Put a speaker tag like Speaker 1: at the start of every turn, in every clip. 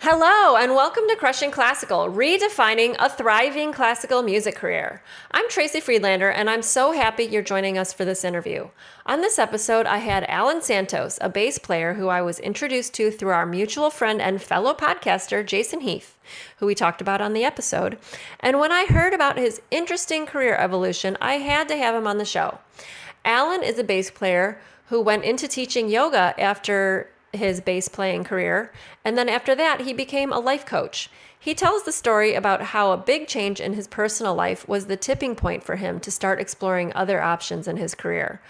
Speaker 1: Hello, and welcome to Crushing Classical, redefining a thriving classical music career. I'm Tracy Friedlander, and I'm so happy you're joining us for this interview. On this episode, I had Allan Santos, a bass player who I was introduced to through our mutual friend and fellow podcaster, Jason Heath, who we talked about on the episode. And when I heard about his interesting career evolution, I had to have him on the show. Allan is a bass player who went into teaching yoga after his bass playing career, and then after that he became a life coach. He tells the story about how a big change in his personal life was the tipping point for him to start exploring other options in his career.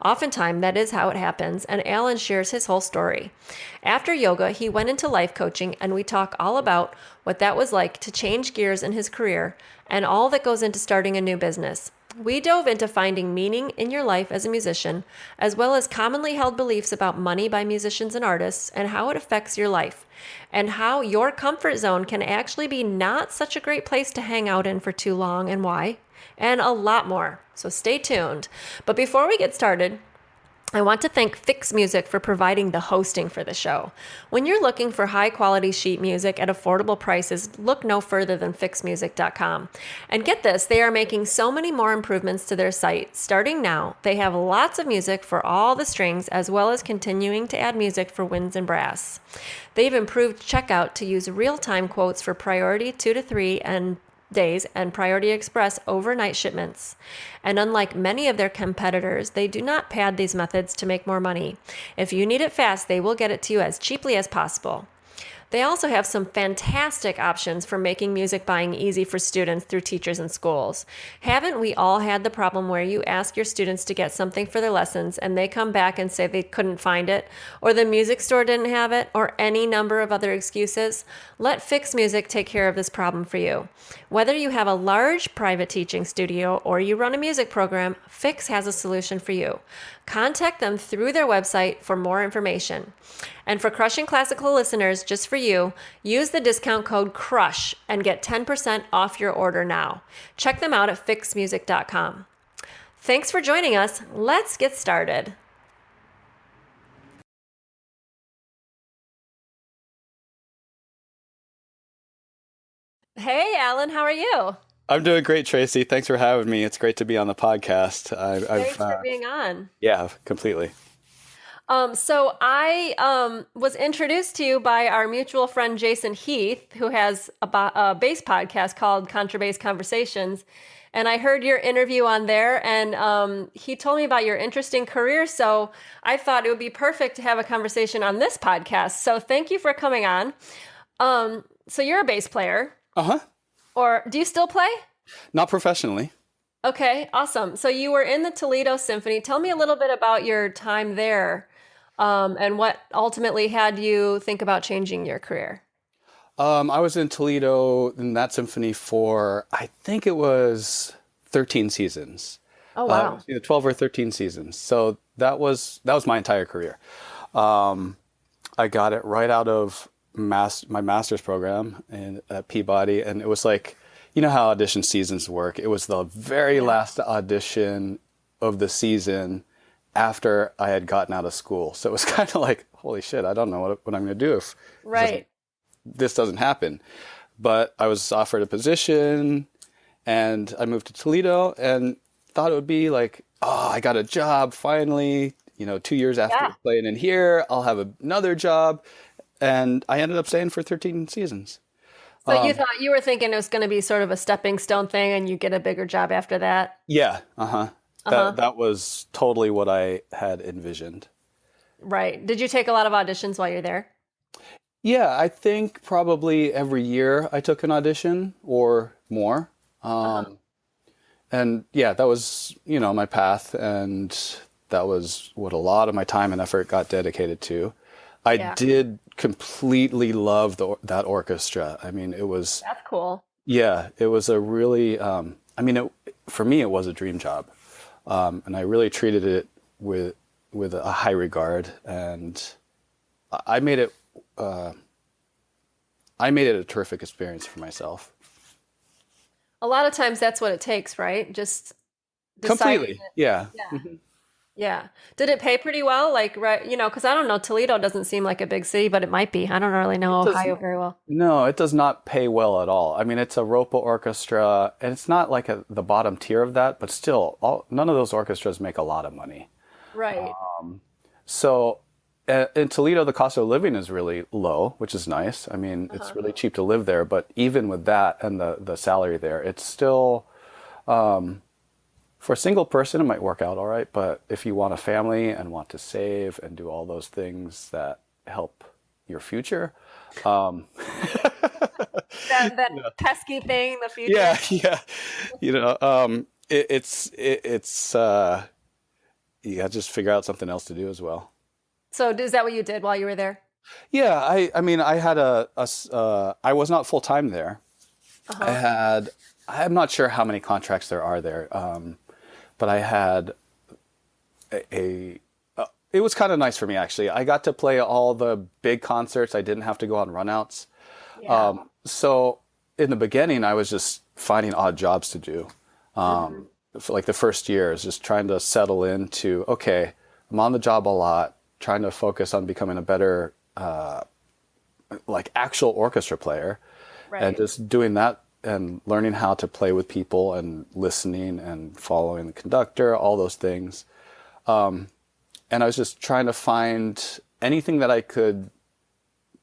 Speaker 1: Oftentimes that is how it happens, and Allan shares his whole story. After yoga, he went into life coaching, and we talk all about what that was like to change gears in his career and all that goes into starting a new business. We dove into finding meaning in your life as a musician, as well as commonly held beliefs about money by musicians and artists and how it affects your life, and how your comfort zone can actually be not such a great place to hang out in for too long and why, and a lot more. So stay tuned. But before we get started, I want to thank Fix Music for providing the hosting for the show. When you're looking for high-quality sheet music at affordable prices, look no further than fixmusic.com. And get this, they are making so many more improvements to their site. Starting now, they have lots of music for all the strings, as well as continuing to add music for winds and brass. They've improved checkout to use real-time quotes for priority 2 to 3 and days and Priority Express overnight shipments. And unlike many of their competitors, they do not pad these methods to make more money. If you need it fast, they will get it to you as cheaply as possible. They also have some fantastic options for making music buying easy for students through teachers and schools. Haven't we all had the problem where you ask your students to get something for their lessons and they come back and say they couldn't find it, or the music store didn't have it, or any number of other excuses? Let Fix Music take care of this problem for you. Whether you have a large private teaching studio or you run a music program, Fix has a solution for you. Contact them through their website for more information. And for Crushing Classical listeners, just for you, use the discount code CRUSH and get 10% off your order now. Check them out at fixmusic.com. Thanks for joining us. Let's get started. Hey, Allan, how are you?
Speaker 2: I'm doing great, Tracy. Thanks for having me. It's great to be on the podcast.
Speaker 1: Thanks for being on.
Speaker 2: Yeah, completely.
Speaker 1: So I was introduced to you by our mutual friend Jason Heath, who has a bass podcast called Contrabass Conversations. And I heard your interview on there, and he told me about your interesting career. So I thought it would be perfect to have a conversation on this podcast. So thank you for coming on. So you're a bass player.
Speaker 2: Uh-huh.
Speaker 1: Or do you still play?
Speaker 2: Not professionally.
Speaker 1: Okay, awesome. So you were in the Toledo Symphony. Tell me a little bit about your time there, and what ultimately had you think about changing your career.
Speaker 2: I was in Toledo in that symphony for, I think it was 13 seasons.
Speaker 1: Oh, wow.
Speaker 2: Either 12 or 13 seasons. So that was my entire career. I got it right out of my master's program at Peabody, and it was like, you know how audition seasons work. It was the very last audition of the season after I had gotten out of school. So it was kind of like, holy shit, I don't know what I'm going to do if this doesn't happen. But I was offered a position, and I moved to Toledo and thought it would be like, oh, I got a job finally. 2 years after playing in here, I'll have another job. And I ended up staying for 13 seasons.
Speaker 1: So you were thinking it was going to be sort of a stepping stone thing and you get a bigger job after that?
Speaker 2: Yeah. That was totally what I had envisioned.
Speaker 1: Right. Did you take a lot of auditions while you're there?
Speaker 2: Yeah, I think probably every year I took an audition or more. And yeah, that was, my path. And that was what a lot of my time and effort got dedicated to. I did completely love that orchestra. I mean, that's
Speaker 1: cool.
Speaker 2: Yeah, it was a really, for me, it was a dream job. And I really treated it with a high regard. And I made it a terrific experience for myself.
Speaker 1: A lot of times that's what it takes, right? Just deciding
Speaker 2: completely. Yeah.
Speaker 1: Yeah. Yeah. Did it pay pretty well? Like, right, because I don't know, Toledo doesn't seem like a big city, but it might be. I don't really know
Speaker 2: It does.
Speaker 1: Ohio very well.
Speaker 2: No, it does not pay well at all. I mean, it's a Ropa orchestra, and it's not like the bottom tier of that, but still, none of those orchestras make a lot of money.
Speaker 1: Right.
Speaker 2: So in Toledo, the cost of living is really low, which is nice. I mean, it's
Speaker 1: Uh-huh.
Speaker 2: really cheap to live there, but even with that and the salary there, it's still, for a single person, it might work out all right. But if you want a family and want to save and do all those things that help your future, um,
Speaker 1: That pesky thing, the
Speaker 2: yeah,
Speaker 1: future.
Speaker 2: yeah, it's you got to just figure out something else to do as well.
Speaker 1: So is that what you did while you were there?
Speaker 2: Yeah, I mean, I had I was not full time there. I
Speaker 1: Uh-huh.
Speaker 2: had, I'm not sure how many contracts there are there, but I had it was kind of nice for me actually. I got to play all the big concerts. I didn't have to go on runouts.
Speaker 1: Yeah.
Speaker 2: So in the beginning, I was just finding odd jobs to do.
Speaker 1: Hmm.
Speaker 2: For like the first year is just trying to settle into, okay, I'm on the job a lot, trying to focus on becoming a better like actual orchestra player and
Speaker 1: Right.
Speaker 2: just doing that and learning how to play with people and listening and following the conductor, all those things. And I was just trying to find anything that I could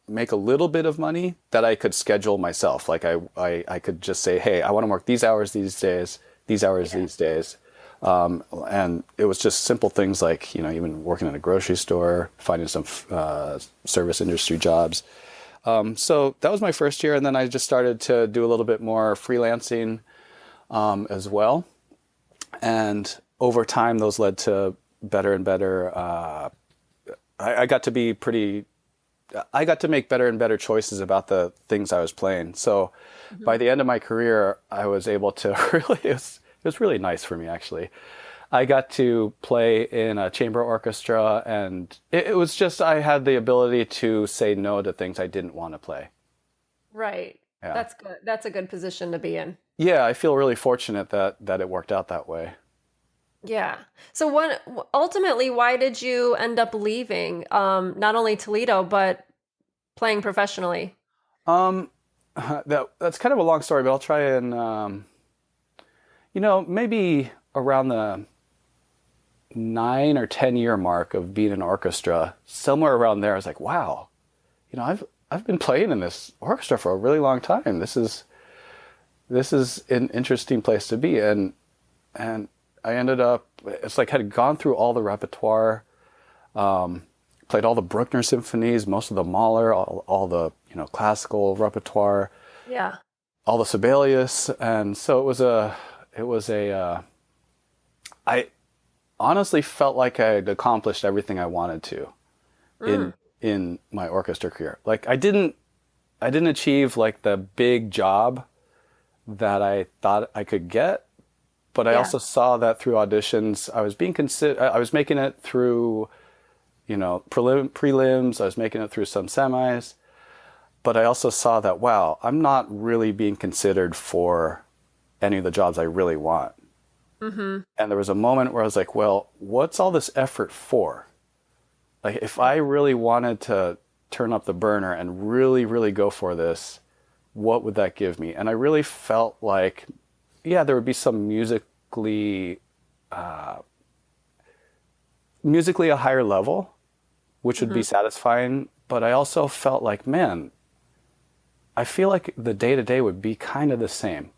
Speaker 2: make a little bit of money that I could schedule myself. Like I could just say, hey, I want to work these hours these days, these hours
Speaker 1: Yeah.
Speaker 2: these days. And it was just simple things like, even working in a grocery store, finding some service industry jobs. So that was my first year. And then I just started to do a little bit more freelancing as well. And over time, those led to better and better. I got to be pretty I got to make better and better choices about the things I was playing. So by
Speaker 1: Hmm.
Speaker 2: the end of my career, I was able to really, it was really nice for me actually. I got to play in a chamber orchestra and it was just, I had the ability to say no to things I didn't want to play.
Speaker 1: Right.
Speaker 2: Yeah.
Speaker 1: That's good. That's a good position to be in.
Speaker 2: Yeah, I feel really fortunate that it worked out that way.
Speaker 1: Yeah. So what ultimately, why did you end up leaving not only Toledo but playing professionally?
Speaker 2: Um, that's kind of a long story, but I'll try and, maybe around the 9 or 10 year mark of being in an orchestra, somewhere around there, I was like, wow, I've been playing in this orchestra for a really long time. This is an interesting place to be, and I ended up, it's like had gone through all the repertoire, played all the Bruckner symphonies, most of the Mahler, all the classical repertoire,
Speaker 1: Yeah.
Speaker 2: all the Sibelius, and so I honestly felt like I had accomplished everything I wanted to in
Speaker 1: Mm.
Speaker 2: in my orchestra career. Like I didn't achieve like the big job that I thought I could get, but I
Speaker 1: Yeah.
Speaker 2: also saw that through auditions I was being considered. I was making it through, prelims. I was making it through some semis, but I also saw that wow, I'm not really being considered for any of the jobs I really want.
Speaker 1: Mm-hmm.
Speaker 2: And there was a moment where I was like, well, what's all this effort for? Like, if I really wanted to turn up the burner and really, really go for this, what would that give me? And I really felt like, yeah, there would be some musically a higher level, which would
Speaker 1: Mm-hmm.
Speaker 2: be satisfying. But I also felt like, man, I feel like the day to day would be kind of the same.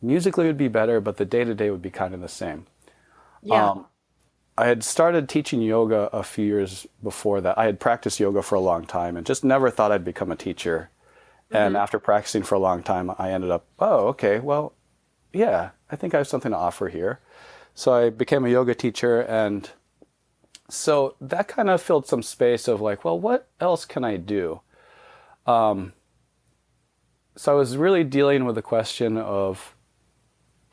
Speaker 2: Musically would be better, but the day to day would be kind of the same.
Speaker 1: Yeah.
Speaker 2: I had started teaching yoga a few years before that. I had practiced yoga for a long time and just never thought I'd become a teacher. And
Speaker 1: Mm-hmm.
Speaker 2: after practicing for a long time, I ended up, oh, okay, well, yeah, I think I have something to offer here. So I became a yoga teacher. And so that kind of filled some space of like, well, what else can I do? So I was really dealing with the question of,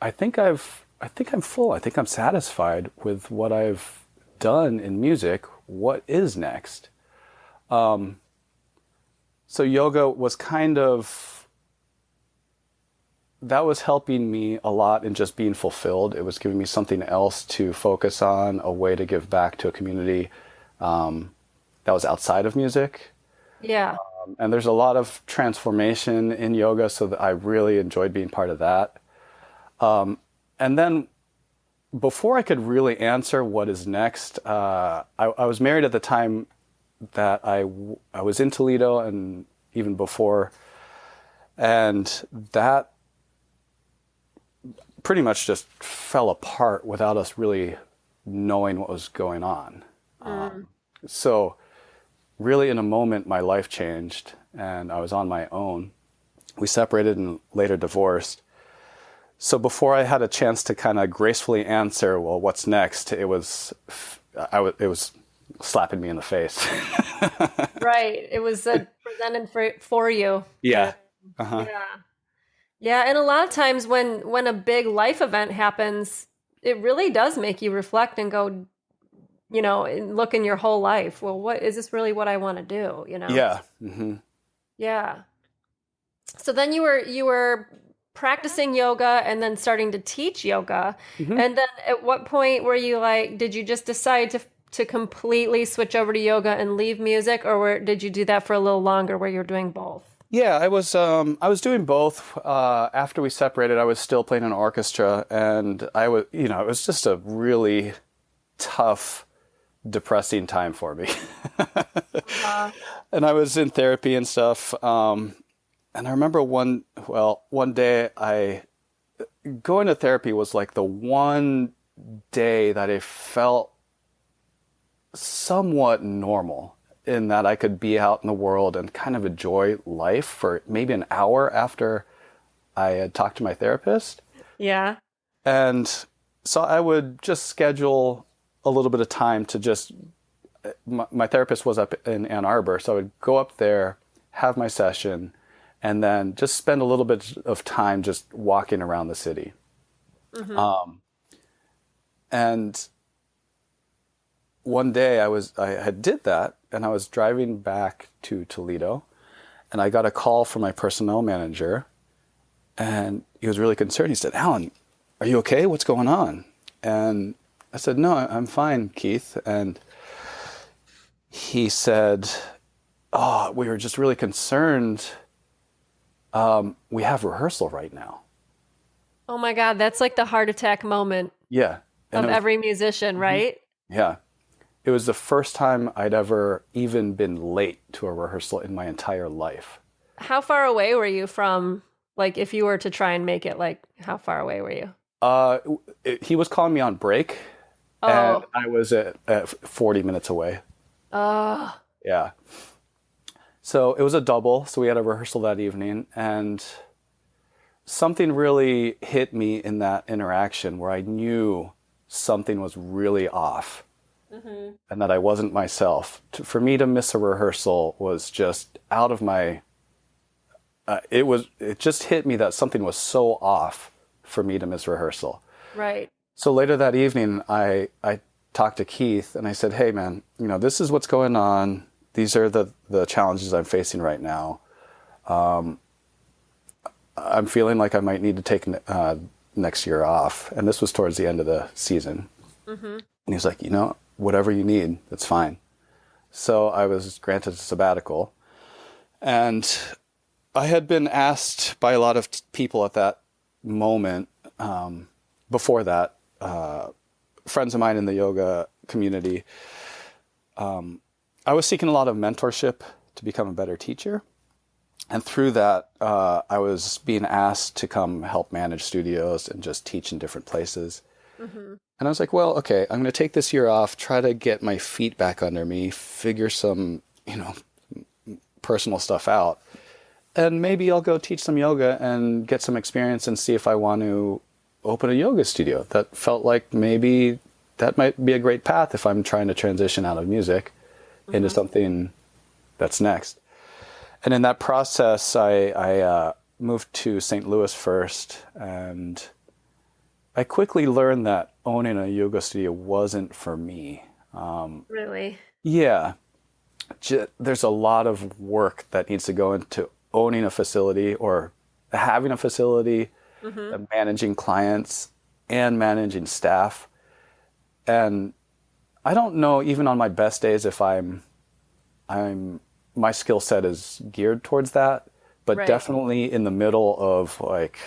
Speaker 2: I think I'm full. I think I'm satisfied with what I've done in music. What is next? So yoga was kind of that was helping me a lot in just being fulfilled. It was giving me something else to focus on, a way to give back to a community that was outside of music.
Speaker 1: Yeah.
Speaker 2: And there's a lot of transformation in yoga, so that I really enjoyed being part of that. And then before I could really answer what is next, I was married at the time that I was in Toledo, and even before, and that pretty much just fell apart without us really knowing what was going on. So really in a moment, my life changed and I was on my own. We separated and later divorced. So before I had a chance to kind of gracefully answer, well, what's next? It was slapping me in the face.
Speaker 1: Right. It was presented for you.
Speaker 2: Yeah. Uh-huh.
Speaker 1: Yeah. Yeah. And a lot of times when a big life event happens, it really does make you reflect and go, and look in your whole life. Well, what is this really what I want to do?
Speaker 2: Yeah. Mm-hmm.
Speaker 1: Yeah. So then you were practicing yoga and then starting to teach yoga.
Speaker 2: Mm-hmm.
Speaker 1: And then at what point were you like, did you just decide to completely switch over to yoga and leave music, or did you do that for a little longer where you're doing both?
Speaker 2: Yeah, I was doing both. After we separated, I was still playing in an orchestra, and I was, it was just a really tough, depressing time for me. And I was in therapy and stuff. And I remember one day going to therapy was like the one day that I felt somewhat normal, in that I could be out in the world and kind of enjoy life for maybe an hour after I had talked to my therapist.
Speaker 1: Yeah.
Speaker 2: And so I would just schedule a little bit of time to just, my therapist was up in Ann Arbor, so I would go up there, have my session, and then just spend a little bit of time just walking around the city. Mm-hmm. And one day I had did that, and I was driving back to Toledo, and I got a call from my personnel manager, and he was really concerned. He said, "Allan, are you okay? What's going on?" And I said, "No, I'm fine, Keith." And he said, "Oh, we were just really concerned. We have rehearsal right now."
Speaker 1: Oh my God, that's like the heart attack moment
Speaker 2: Yeah.
Speaker 1: of every musician, right?
Speaker 2: Yeah. It was the first time I'd ever even been late to a rehearsal in my entire life.
Speaker 1: How far away were you from, like, if you were to try and make it, like, how far away were you?
Speaker 2: He was calling me on break, and I was at 40 minutes away.
Speaker 1: Oh.
Speaker 2: Yeah. So it was a double. So we had a rehearsal that evening, and something really hit me in that interaction where I knew something was really off. Mm-hmm. And that I wasn't myself. For me to miss a rehearsal was just out of my. It just hit me that something was so off for me to miss rehearsal.
Speaker 1: Right.
Speaker 2: So later that evening, I talked to Keith and I said, "Hey, man, this is what's going on. These are the challenges I'm facing right now. I'm feeling like I might need to take next year off." And this was towards the end of the season. Mm-hmm. And he was like, "Whatever you need, that's fine." So I was granted a sabbatical. And I had been asked by a lot of people at that moment, before that, friends of mine in the yoga community, I was seeking a lot of mentorship to become a better teacher. And through that, I was being asked to come help manage studios and just teach in different places. Mm-hmm. And I was like, well, okay, I'm going to take this year off, try to get my feet back under me, figure some, personal stuff out. And maybe I'll go teach some yoga and get some experience and see if I want to open a yoga studio. That felt like maybe that might be a great path if I'm trying to transition out of music into something that's next. And in that process, I moved to St. Louis first, and I quickly learned that owning a yoga studio wasn't for me.
Speaker 1: Really?
Speaker 2: Yeah. There's a lot of work that needs to go into owning a facility or having a facility,
Speaker 1: Mm-hmm.
Speaker 2: managing clients and managing staff. And I don't know, even on my best days, if my skill set is geared towards that, but
Speaker 1: Right.
Speaker 2: definitely in the middle of like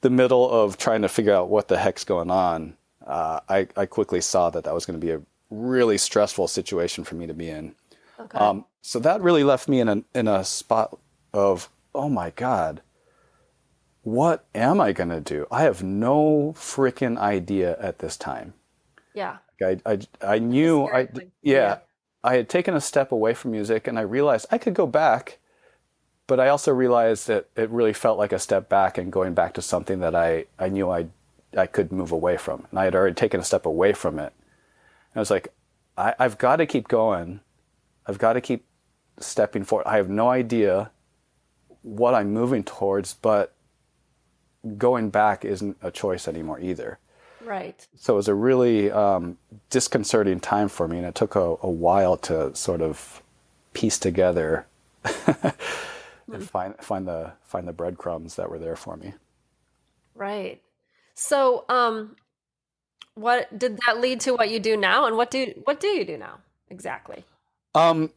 Speaker 2: the middle of trying to figure out what the heck's going on, I quickly saw that that was going to be a really stressful situation for me to be in.
Speaker 1: Okay.
Speaker 2: So that really left me in a spot of, oh my God, what am I going to do? I have no freaking idea at this time.
Speaker 1: Yeah.
Speaker 2: I
Speaker 1: It's a
Speaker 2: knew
Speaker 1: scary place to be
Speaker 2: yeah,
Speaker 1: in.
Speaker 2: I had taken a step away from music and I realized I could go back, but I also realized that it really felt like a step back and going back to something that I knew I could move away from. And I had already taken a step away from it. And I was like, I've got to keep going. I've got to keep stepping forward. I have no idea what I'm moving towards, but going back isn't a choice anymore either.
Speaker 1: Right.
Speaker 2: So it was a really disconcerting time for me, and it took a while to sort of piece together and
Speaker 1: Hmm.
Speaker 2: find the breadcrumbs that were there for me.
Speaker 1: Right. So, what did that lead to what you do now, and what do you do now exactly?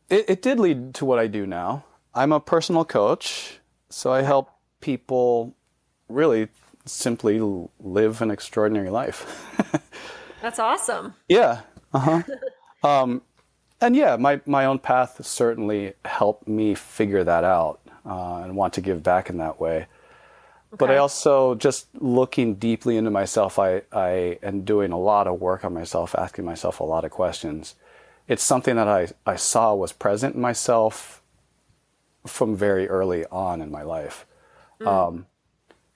Speaker 2: It did lead to what I do now. I'm a personal coach, so I
Speaker 1: Okay.
Speaker 2: help people really simply live an extraordinary life.
Speaker 1: That's awesome.
Speaker 2: Yeah. Uh-huh. And yeah, my own path certainly helped me figure that out and want to give back in that way. But I
Speaker 1: Okay.
Speaker 2: also, just looking deeply into myself, I am doing a lot of work on myself, asking myself a lot of questions. It's something that I saw was present in myself from very early on in my life.
Speaker 1: Mm.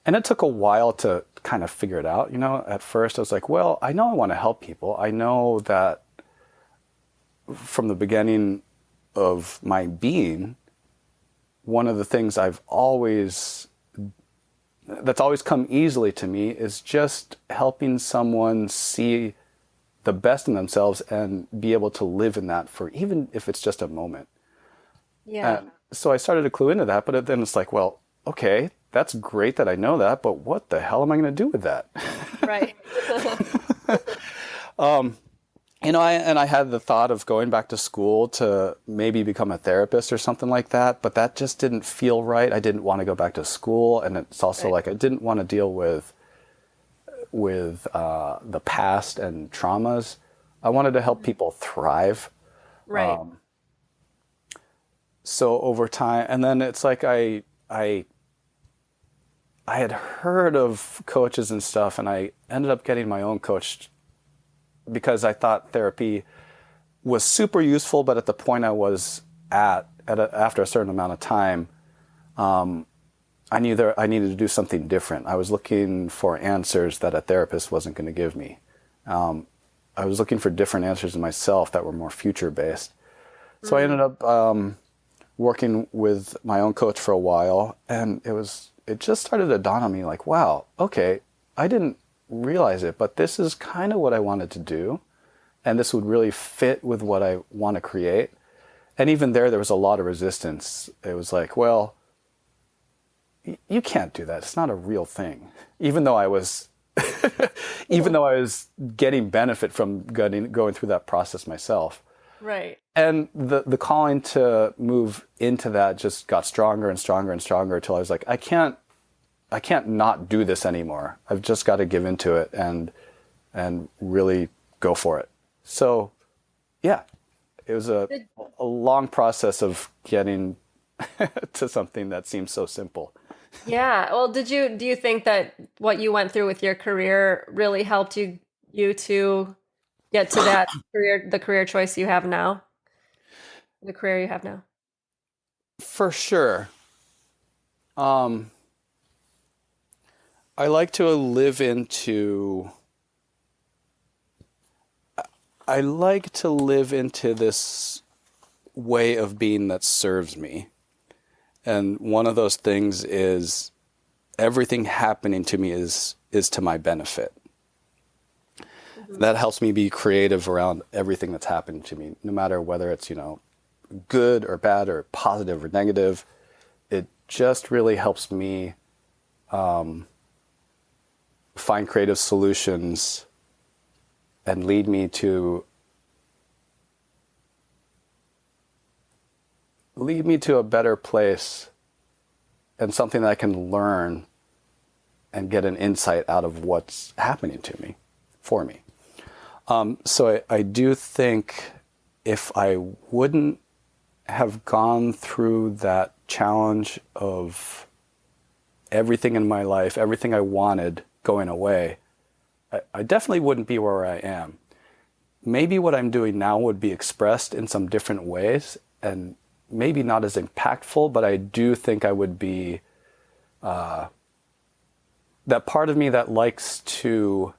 Speaker 2: And it took a while to kind of figure it out. You know, at first I was like, well, I know I want to help people. I know that from the beginning of my being, one of the things that's always come easily to me is just helping someone see the best in themselves and be able to live in that for even if it's just a moment.
Speaker 1: Yeah.
Speaker 2: And so I started to clue into that, but then it's like, well, okay, that's great that I know that, but what the hell am I going to do with that?
Speaker 1: Right.
Speaker 2: You know, I had the thought of going back to school to maybe become a therapist or something like that, but that just didn't feel right. I didn't want to go back to school, and it's also
Speaker 1: Right.
Speaker 2: like I didn't want to deal with the past and traumas. I wanted to help
Speaker 1: Mhm.
Speaker 2: people thrive.
Speaker 1: Right.
Speaker 2: So over time, and then it's like I had heard of coaches and stuff, and I ended up getting my own coach because I thought therapy was super useful, but at the point I was after a certain amount of time, I knew that I needed to do something different. I was looking for answers that a therapist wasn't going to give me. I was looking for different answers in myself that were more future based. So I
Speaker 1: Mm.
Speaker 2: ended up working with my own coach for a while, and it just started to dawn on me like, wow, okay, I didn't realize it, but this is kind of what I wanted to do, and this would really fit with what I want to create. And even there was a lot of resistance. It was like, well, you can't do that. It's not a real thing. Even though I was, even though I was getting benefit from going through that process myself.
Speaker 1: Right.
Speaker 2: And the calling to move into that just got stronger and stronger and stronger until I was like, I can't not do this anymore. I've just got to give into it and really go for it. So yeah, it was
Speaker 1: Did-
Speaker 2: a long process of getting to something that seems so simple.
Speaker 1: Yeah. Well, do you think that what you went through with your career really helped you to get to the career choice you have now, the career you have now?
Speaker 2: For sure. Um, I like to live into I like to live into this way of being that serves me. And one of those things is everything happening to me is to my benefit.
Speaker 1: Hmm.
Speaker 2: That helps me be creative around everything that's happening to me, no matter whether it's, good or bad or positive or negative. It just really helps me find creative solutions and lead me to a better place and something that I can learn and get an insight out of what's happening to me, for me. So I do think if I wouldn't have gone through that challenge of everything in my life, everything I wanted going away, I definitely wouldn't be where I am. Maybe what I'm doing now would be expressed in some different ways and maybe not as impactful, but I do think I would be that part of me that likes to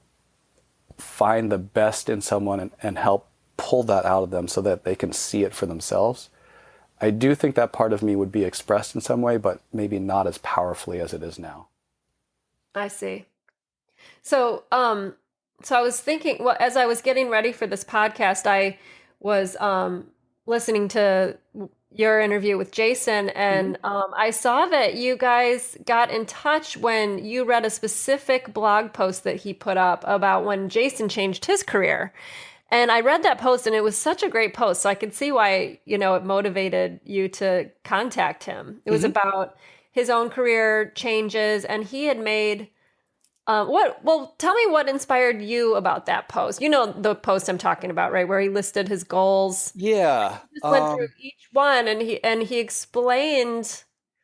Speaker 2: find the best in someone and help pull that out of them so that they can see it for themselves. I do think that part of me would be expressed in some way, but maybe not as powerfully as it is now.
Speaker 1: I see. So, so I was thinking, well, as I was getting ready for this podcast, I was listening to your interview with Jason, and I saw that you guys got in touch when you read a specific blog post that he put up about when Jason changed his career. And I read that post, and it was such a great post. So I could see why, it motivated you to contact him. It was about his own career changes, and he had made tell me what inspired you about that post. You know the post I'm talking about, right? Where he listed his goals.
Speaker 2: Yeah.
Speaker 1: He just went through each one, and he explained,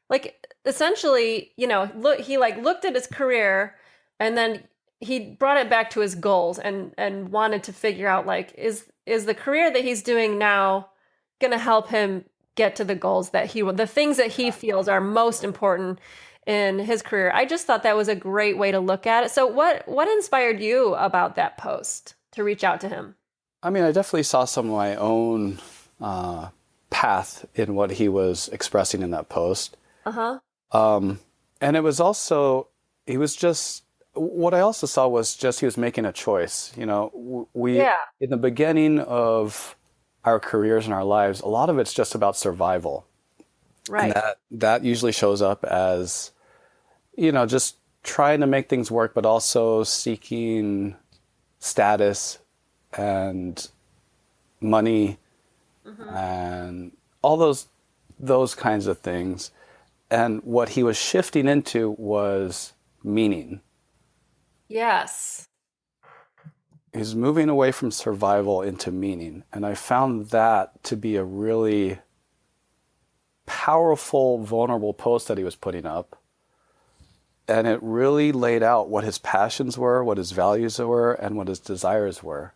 Speaker 1: like, essentially, he like looked at his career, and then he brought it back to his goals and wanted to figure out, like, is the career that he's doing now going to help him get to the goals that the things that he feels are most important in his career. I just thought that was a great way to look at it. So what inspired you about that post to reach out to him?
Speaker 2: I mean, I definitely saw some of my own path in what he was expressing in that post. And it was also, what I also saw was just he was making a choice. In the beginning of our careers and our lives, a lot of it's just about survival.
Speaker 1: Right.
Speaker 2: And that usually shows up as, just trying to make things work, but also seeking status and money and all those kinds of things. And what he was shifting into was meaning.
Speaker 1: Yes.
Speaker 2: He's moving away from survival into meaning. And I found that to be a really powerful, vulnerable post that he was putting up. And it really laid out what his passions were, what his values were, and what his desires were.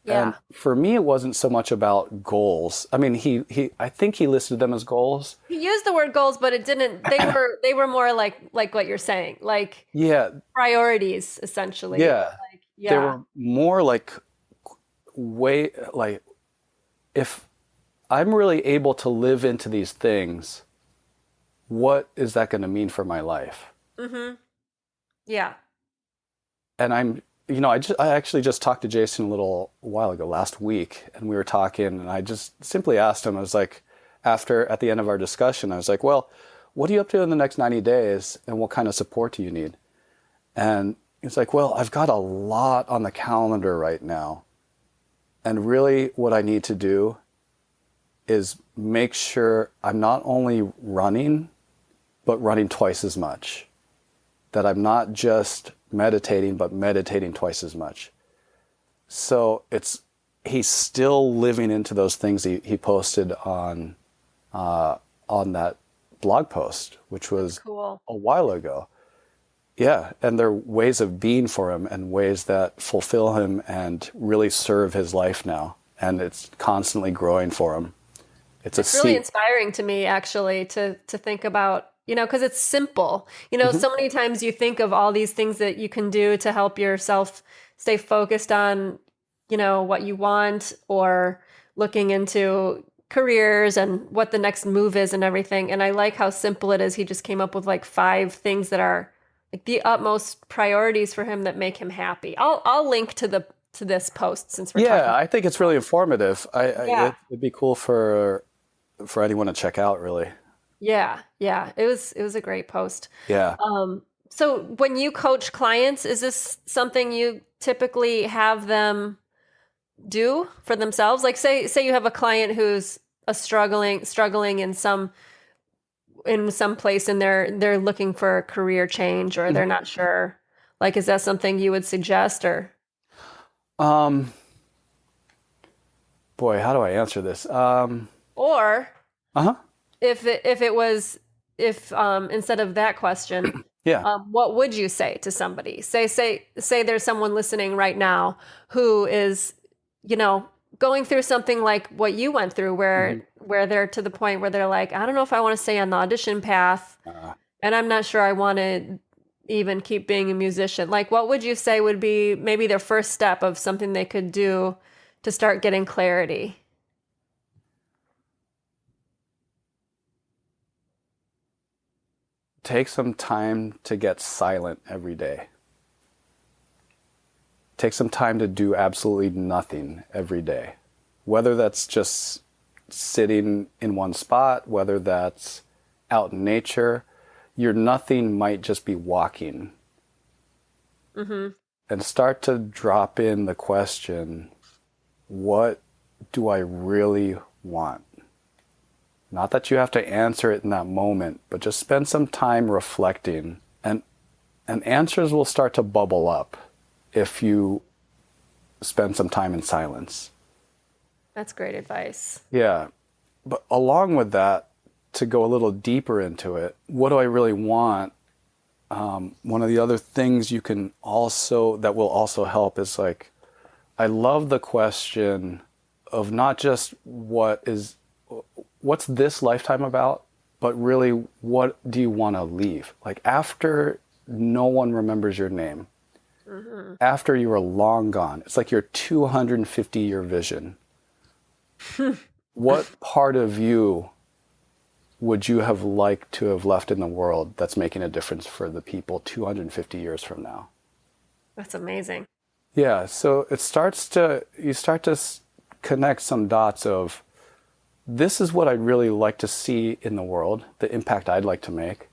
Speaker 1: Yeah.
Speaker 2: And for me, it wasn't so much about goals. I mean, I think he listed them as goals.
Speaker 1: He used the word goals, but it didn't. They were more like what you're saying, like priorities, essentially.
Speaker 2: Yeah. They were more like if I'm really able to live into these things, what is that going to mean for my life? Yeah. And I actually just talked to Jason a little while ago, last week, and we were talking, and I just simply asked him, I was like, at the end of our discussion, I was like, well, what are you up to in the next 90 days, and what kind of support do you need? And he's like, well, I've got a lot on the calendar right now, and really what I need to do is make sure I'm not only running, but running twice as much. That I'm not just meditating, but meditating twice as much. So he's still living into those things he posted on that blog post, which was
Speaker 1: cool.
Speaker 2: A while ago. Yeah, and they're ways of being for him and ways that fulfill him and really serve his life now. And it's constantly growing for him. It's
Speaker 1: really inspiring to me, actually, to think about, because it's simple. So many times you think of all these things that you can do to help yourself stay focused on, what you want, or looking into careers and what the next move is and everything. And I like how simple it is. He just came up with like 5 things that are like the utmost priorities for him that make him happy. I'll link to this post since we're talking.
Speaker 2: Yeah, I think it's really informative. It'd be cool for anyone to check out, really.
Speaker 1: Yeah, yeah. It was a great post.
Speaker 2: Yeah.
Speaker 1: So when you coach clients, is this something you typically have them do for themselves? Like say you have a client who's a struggling in some place and they're looking for a career change or they're
Speaker 2: Mhm.
Speaker 1: not sure. Like is that something you would suggest or
Speaker 2: Um, Boy, how do I answer this?
Speaker 1: or
Speaker 2: Uh-huh.
Speaker 1: if it was if instead of that question,
Speaker 2: Yeah.
Speaker 1: what would you say to somebody? Say there's someone listening right now who is, you know, going through something like what you went through,
Speaker 2: Mhm.
Speaker 1: where they're to the point where they're like, I don't know if I want to stay on the audition path,
Speaker 2: Uh,
Speaker 1: and I'm not sure I want to even keep being a musician. Like, what would you say would be maybe their first step of something they could do to start getting clarity?
Speaker 2: Take some time to get silent every day. Take some time to do absolutely nothing every day. Whether that's just sitting in one spot, whether that's out in nature, your nothing might just be walking.
Speaker 1: Mm-hmm.
Speaker 2: And start to drop in the question, what do I really want? Not that you have to answer it in that moment, but just spend some time reflecting, and answers will start to bubble up if you spend some time in silence.
Speaker 1: That's great advice.
Speaker 2: Yeah. But along with that, to go a little deeper into it, what do I really want? One of the other things you can also, that will also help is like, I love the question of not just what's this lifetime about, but really what do you want to leave? Like after no one remembers your name,
Speaker 1: Mm-hmm.
Speaker 2: after you are long gone, it's like your 250-year vision. What part of you would you have liked to have left in the world that's making a difference for the people 250 years from now?
Speaker 1: That's amazing.
Speaker 2: Yeah, so you start to connect some dots of this is what I'd really like to see in the world, the impact I'd like to make.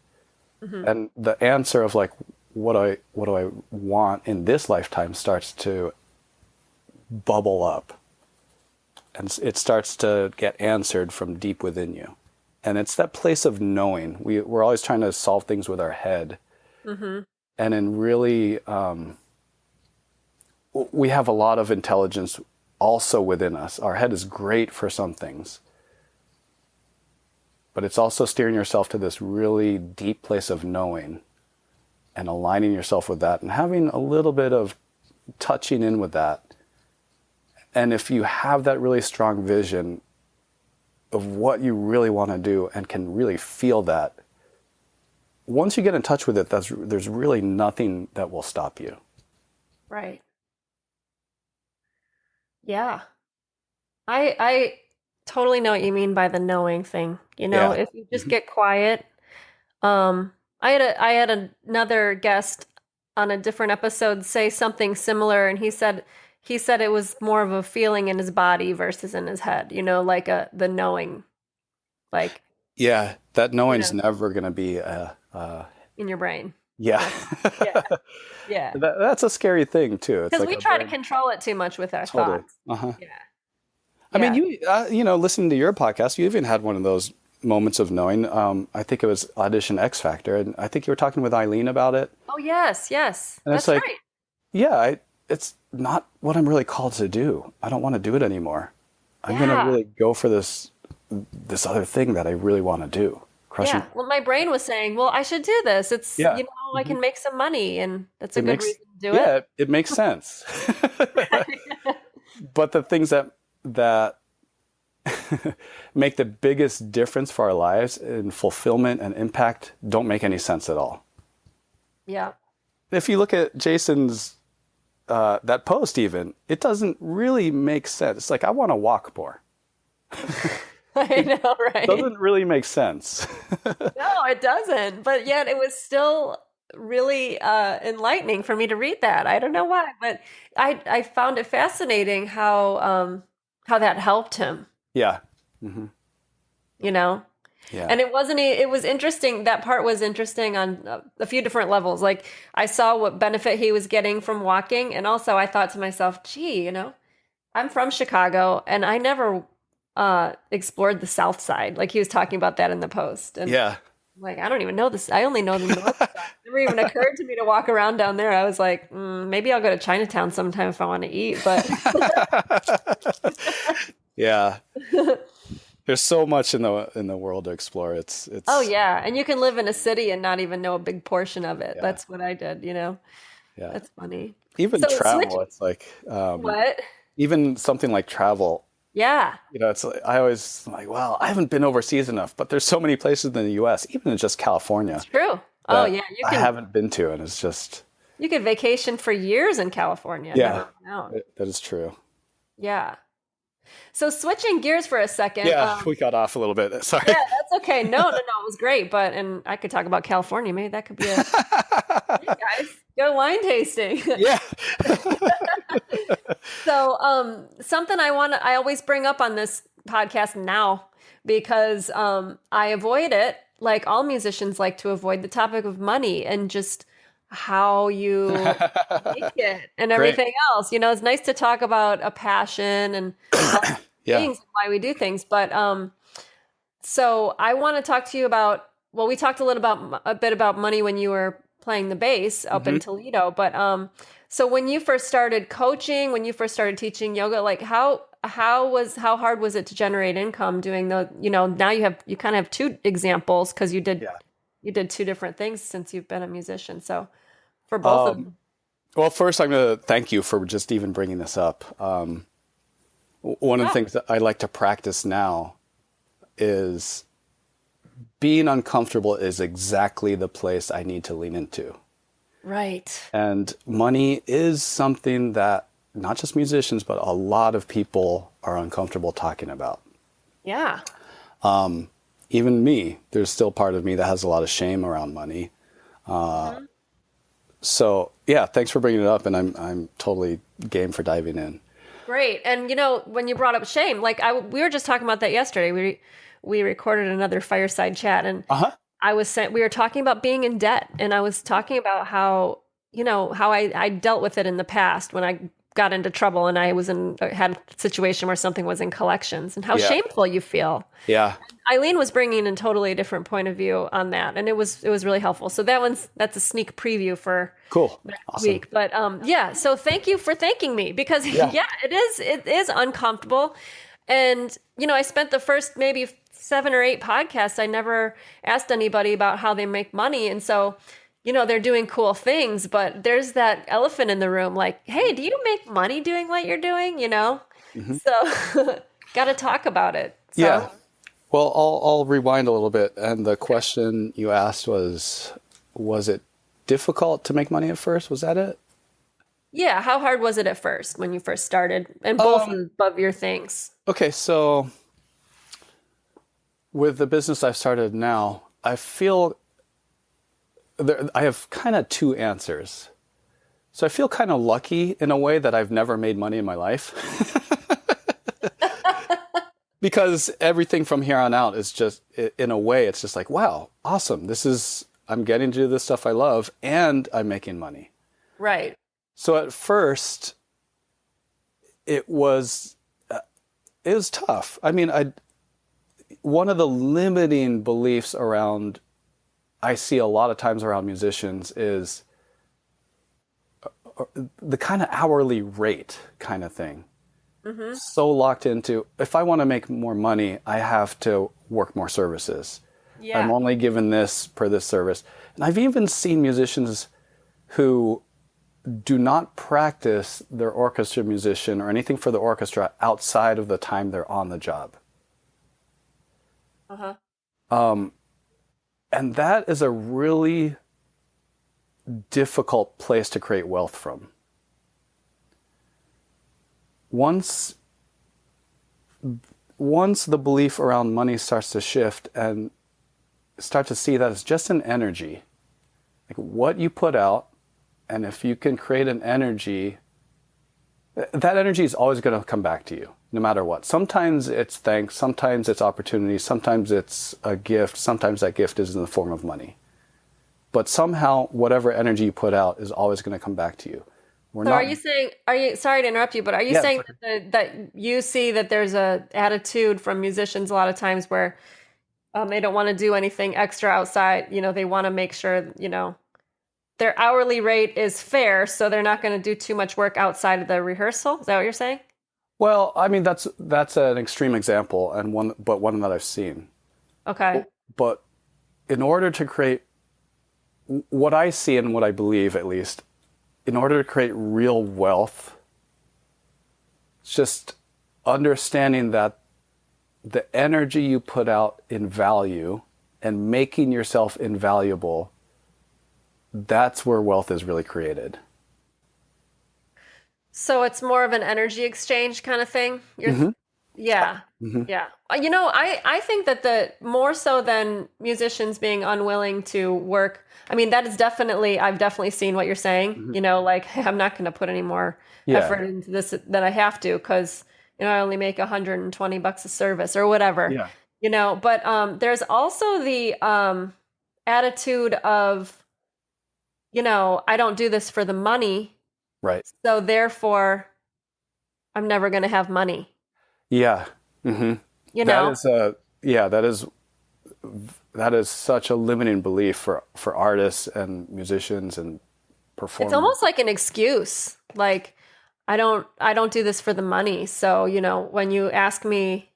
Speaker 1: Mm-hmm.
Speaker 2: And the answer of like, what do I want in this lifetime starts to bubble up. And it starts to get answered from deep within you. And it's that place of knowing. We're always trying to solve things with our head.
Speaker 1: Mm-hmm.
Speaker 2: And in really, we have a lot of intelligence also within us. Our head is great for some things, but it's also steering yourself to this really deep place of knowing and aligning yourself with that and having a little bit of touching in with that. And if you have that really strong vision of what you really want to do and can really feel that, once you get in touch with it, there's really nothing that will stop you.
Speaker 1: Right. Yeah. I totally know what you mean by the knowing thing. You know,
Speaker 2: Yeah.
Speaker 1: if you just
Speaker 2: Hmm.
Speaker 1: get quiet, I had another guest on a different episode say something similar, and he said it was more of a feeling in his body versus in his head, you know, like the knowing, like,
Speaker 2: Yeah, that
Speaker 1: you
Speaker 2: knowing's
Speaker 1: know,
Speaker 2: never going to be
Speaker 1: in your brain.
Speaker 2: yeah.
Speaker 1: Like, yeah, yeah.
Speaker 2: That's a scary thing too. It's
Speaker 1: Because
Speaker 2: like
Speaker 1: we
Speaker 2: our
Speaker 1: try to
Speaker 2: brain.
Speaker 1: control it too much with our
Speaker 2: Totally.
Speaker 1: thoughts.
Speaker 2: Uh-huh.
Speaker 1: Yeah.
Speaker 2: I mean,
Speaker 1: Yeah.
Speaker 2: listening to your podcast, you even had one of those moments of knowing. I think it was Audition X Factor, and I think you were talking with Eileen about it.
Speaker 1: Oh, yes, yes.
Speaker 2: And it's
Speaker 1: That's
Speaker 2: like,
Speaker 1: right.
Speaker 2: yeah, it's not what I'm really called to do. I don't want to do it anymore. I'm gonna
Speaker 1: Yeah.
Speaker 2: really go for this other thing that I really want to do. Crushing.
Speaker 1: Yeah. Well, my brain was saying, well, I should do this. It's,
Speaker 2: Yeah.
Speaker 1: you know, I
Speaker 2: Hmm.
Speaker 1: can make some money and that's a
Speaker 2: It
Speaker 1: good
Speaker 2: makes
Speaker 1: reason to do it.
Speaker 2: yeah, it makes sense. But the things that make the biggest difference for our lives in fulfillment and impact don't make any sense at all.
Speaker 1: Yeah.
Speaker 2: If you look at Jason's that post, even it doesn't really make sense. It's like I want to walk more.
Speaker 1: I
Speaker 2: It
Speaker 1: know, right?
Speaker 2: doesn't really make sense.
Speaker 1: No, it doesn't. But yet it was still really enlightening for me to read that. I don't know why, but I found it fascinating how that helped him,
Speaker 2: Yeah. Hmm.
Speaker 1: you know?
Speaker 2: Yeah.
Speaker 1: And it was interesting. That part was interesting on a few different levels. Like I saw what benefit he was getting from walking. And also I thought to myself, gee, I'm from Chicago and I never explored the South Side. Like he was talking about that in the post. And
Speaker 2: Yeah.
Speaker 1: like, I don't even know this. I only know the North Side. It never even occurred to me to walk around down there. I was like, maybe I'll go to Chinatown sometime if I want to eat. But
Speaker 2: Yeah. There's so much in the world to explore. It's
Speaker 1: oh yeah, and you can live in a city and not even know a big portion of it.
Speaker 2: Yeah.
Speaker 1: That's what I did.
Speaker 2: Yeah.
Speaker 1: That's funny.
Speaker 2: Even
Speaker 1: So
Speaker 2: travel, it's like
Speaker 1: what?
Speaker 2: even something like travel,
Speaker 1: Yeah,
Speaker 2: it's like, I always like, wow, I haven't been overseas enough, but there's so many places in the US, even in just California,
Speaker 1: true. Oh
Speaker 2: that
Speaker 1: yeah,
Speaker 2: I haven't been to, and it's just
Speaker 1: you could vacation for years in California. And
Speaker 2: yeah,
Speaker 1: never went out.
Speaker 2: that is true.
Speaker 1: Yeah. So switching gears for a second.
Speaker 2: Yeah, we got off a little bit. Sorry.
Speaker 1: Yeah, that's okay. No, it was great. And I could talk about California. Maybe that could be a hey guys, go wine tasting.
Speaker 2: Yeah.
Speaker 1: So, something I always bring up on this podcast now because I avoid it, like all musicians like to avoid the topic of money and just how you make it and everything else. It's nice to talk about a passion and
Speaker 2: Yeah.
Speaker 1: things and why we do things. But so I want to talk to you about. Well, we talked a bit about money when you were playing the bass up in Toledo. But so when you first started coaching, when you first started teaching yoga, like how hard was it to generate income doing the? Now you kind of have two examples because you did two different things since you've been a musician. So for both of them.
Speaker 2: Well, first I'm going to thank you for just even bringing this up. One of the things that I like to practice now is being uncomfortable is exactly the place I need to lean into.
Speaker 1: Right.
Speaker 2: And money is something that not just musicians, but a lot of people are uncomfortable talking about.
Speaker 1: Yeah.
Speaker 2: Even me, there's still part of me that has a lot of shame around money. So yeah, thanks for bringing it up. And I'm totally game for diving in.
Speaker 1: Great. And when you brought up shame, like we were just talking about that yesterday. We recorded another fireside chat and we were talking about being in debt, and I was talking about how I dealt with it in the past when I got into trouble and I had a situation where something was in collections and how shameful you feel.
Speaker 2: Yeah.
Speaker 1: Eileen was bringing in totally a different point of view on that, and it was really helpful. So that's a sneak preview for next week. But so thank you for thanking me because it is uncomfortable. And I spent the first maybe 7 or 8 podcasts, I never asked anybody about how they make money. And so, they're doing cool things, but there's that elephant in the room like, hey, do you make money doing what you're doing? So got to talk about it. So.
Speaker 2: Yeah. Well, I'll rewind a little bit. And the question you asked was it difficult to make money at first? Was that it?
Speaker 1: Yeah. How hard was it at first when you first started and both of your things?
Speaker 2: Okay. So with the business I've started now, I feel I have kind of 2 answers. So I feel kind of lucky in a way that I've never made money in my life. Because everything from here on out is just, in a way, it's just like, wow, awesome. I'm getting to do this stuff I love and I'm making money.
Speaker 1: Right.
Speaker 2: So at first, it was tough. I mean, one of the limiting beliefs I see a lot of times around musicians is the kind of hourly rate kind of thing. Mm-hmm. So locked into, if I want to make more money, I have to work more services. Yeah. I'm only given this per this service. And I've even seen musicians who do not practice their orchestra musician or anything for the orchestra outside of the time they're on the job. And that is a really difficult place to create wealth from. Once the belief around money starts to shift and start to see that it's just an energy, like what you put out, and if you can create an energy, that energy is always going to come back to you. no matter what. Sometimes it's thanks, sometimes it's opportunity, sometimes it's a gift, sometimes that gift is in the form of money. But somehow, whatever energy you put out is always going to come back to you. We're
Speaker 1: So are
Speaker 2: not,
Speaker 1: you saying, are you, sorry to interrupt you, but are you
Speaker 2: yeah, it's
Speaker 1: saying
Speaker 2: okay.
Speaker 1: that you see that there's a attitude from musicians a lot of times where they don't want to do anything extra outside, they want to make sure, their hourly rate is fair, so they're not going to do too much work outside of the rehearsal? Is that what you're saying?
Speaker 2: Well, I mean, that's an extreme example and one that I've seen.
Speaker 1: Okay.
Speaker 2: But in order to create what I see and what I believe, at least, in order to create real wealth, it's just understanding that the energy you put out in value and making yourself invaluable, that's where wealth is really created.
Speaker 1: So it's more of an energy exchange kind of thing.
Speaker 2: Hmm.
Speaker 1: Yeah.
Speaker 2: Hmm.
Speaker 1: Yeah. I think that the more so than musicians being unwilling to work, I mean, that is definitely, I've definitely seen what you're saying,
Speaker 2: Hmm.
Speaker 1: like, I'm not going to put any more
Speaker 2: Yeah.
Speaker 1: effort into this than I have to because, I only make $120 a service or whatever,
Speaker 2: Yeah.
Speaker 1: but there's also the attitude of, I don't do this for the money,
Speaker 2: Right.
Speaker 1: so therefore I'm never going to have money,
Speaker 2: Yeah. Hmm.
Speaker 1: you
Speaker 2: That
Speaker 1: know?
Speaker 2: is yeah, that is such a limiting belief for artists and musicians and
Speaker 1: It's
Speaker 2: performers.
Speaker 1: almost like an excuse. Like I don't do this for the money. So, when you ask me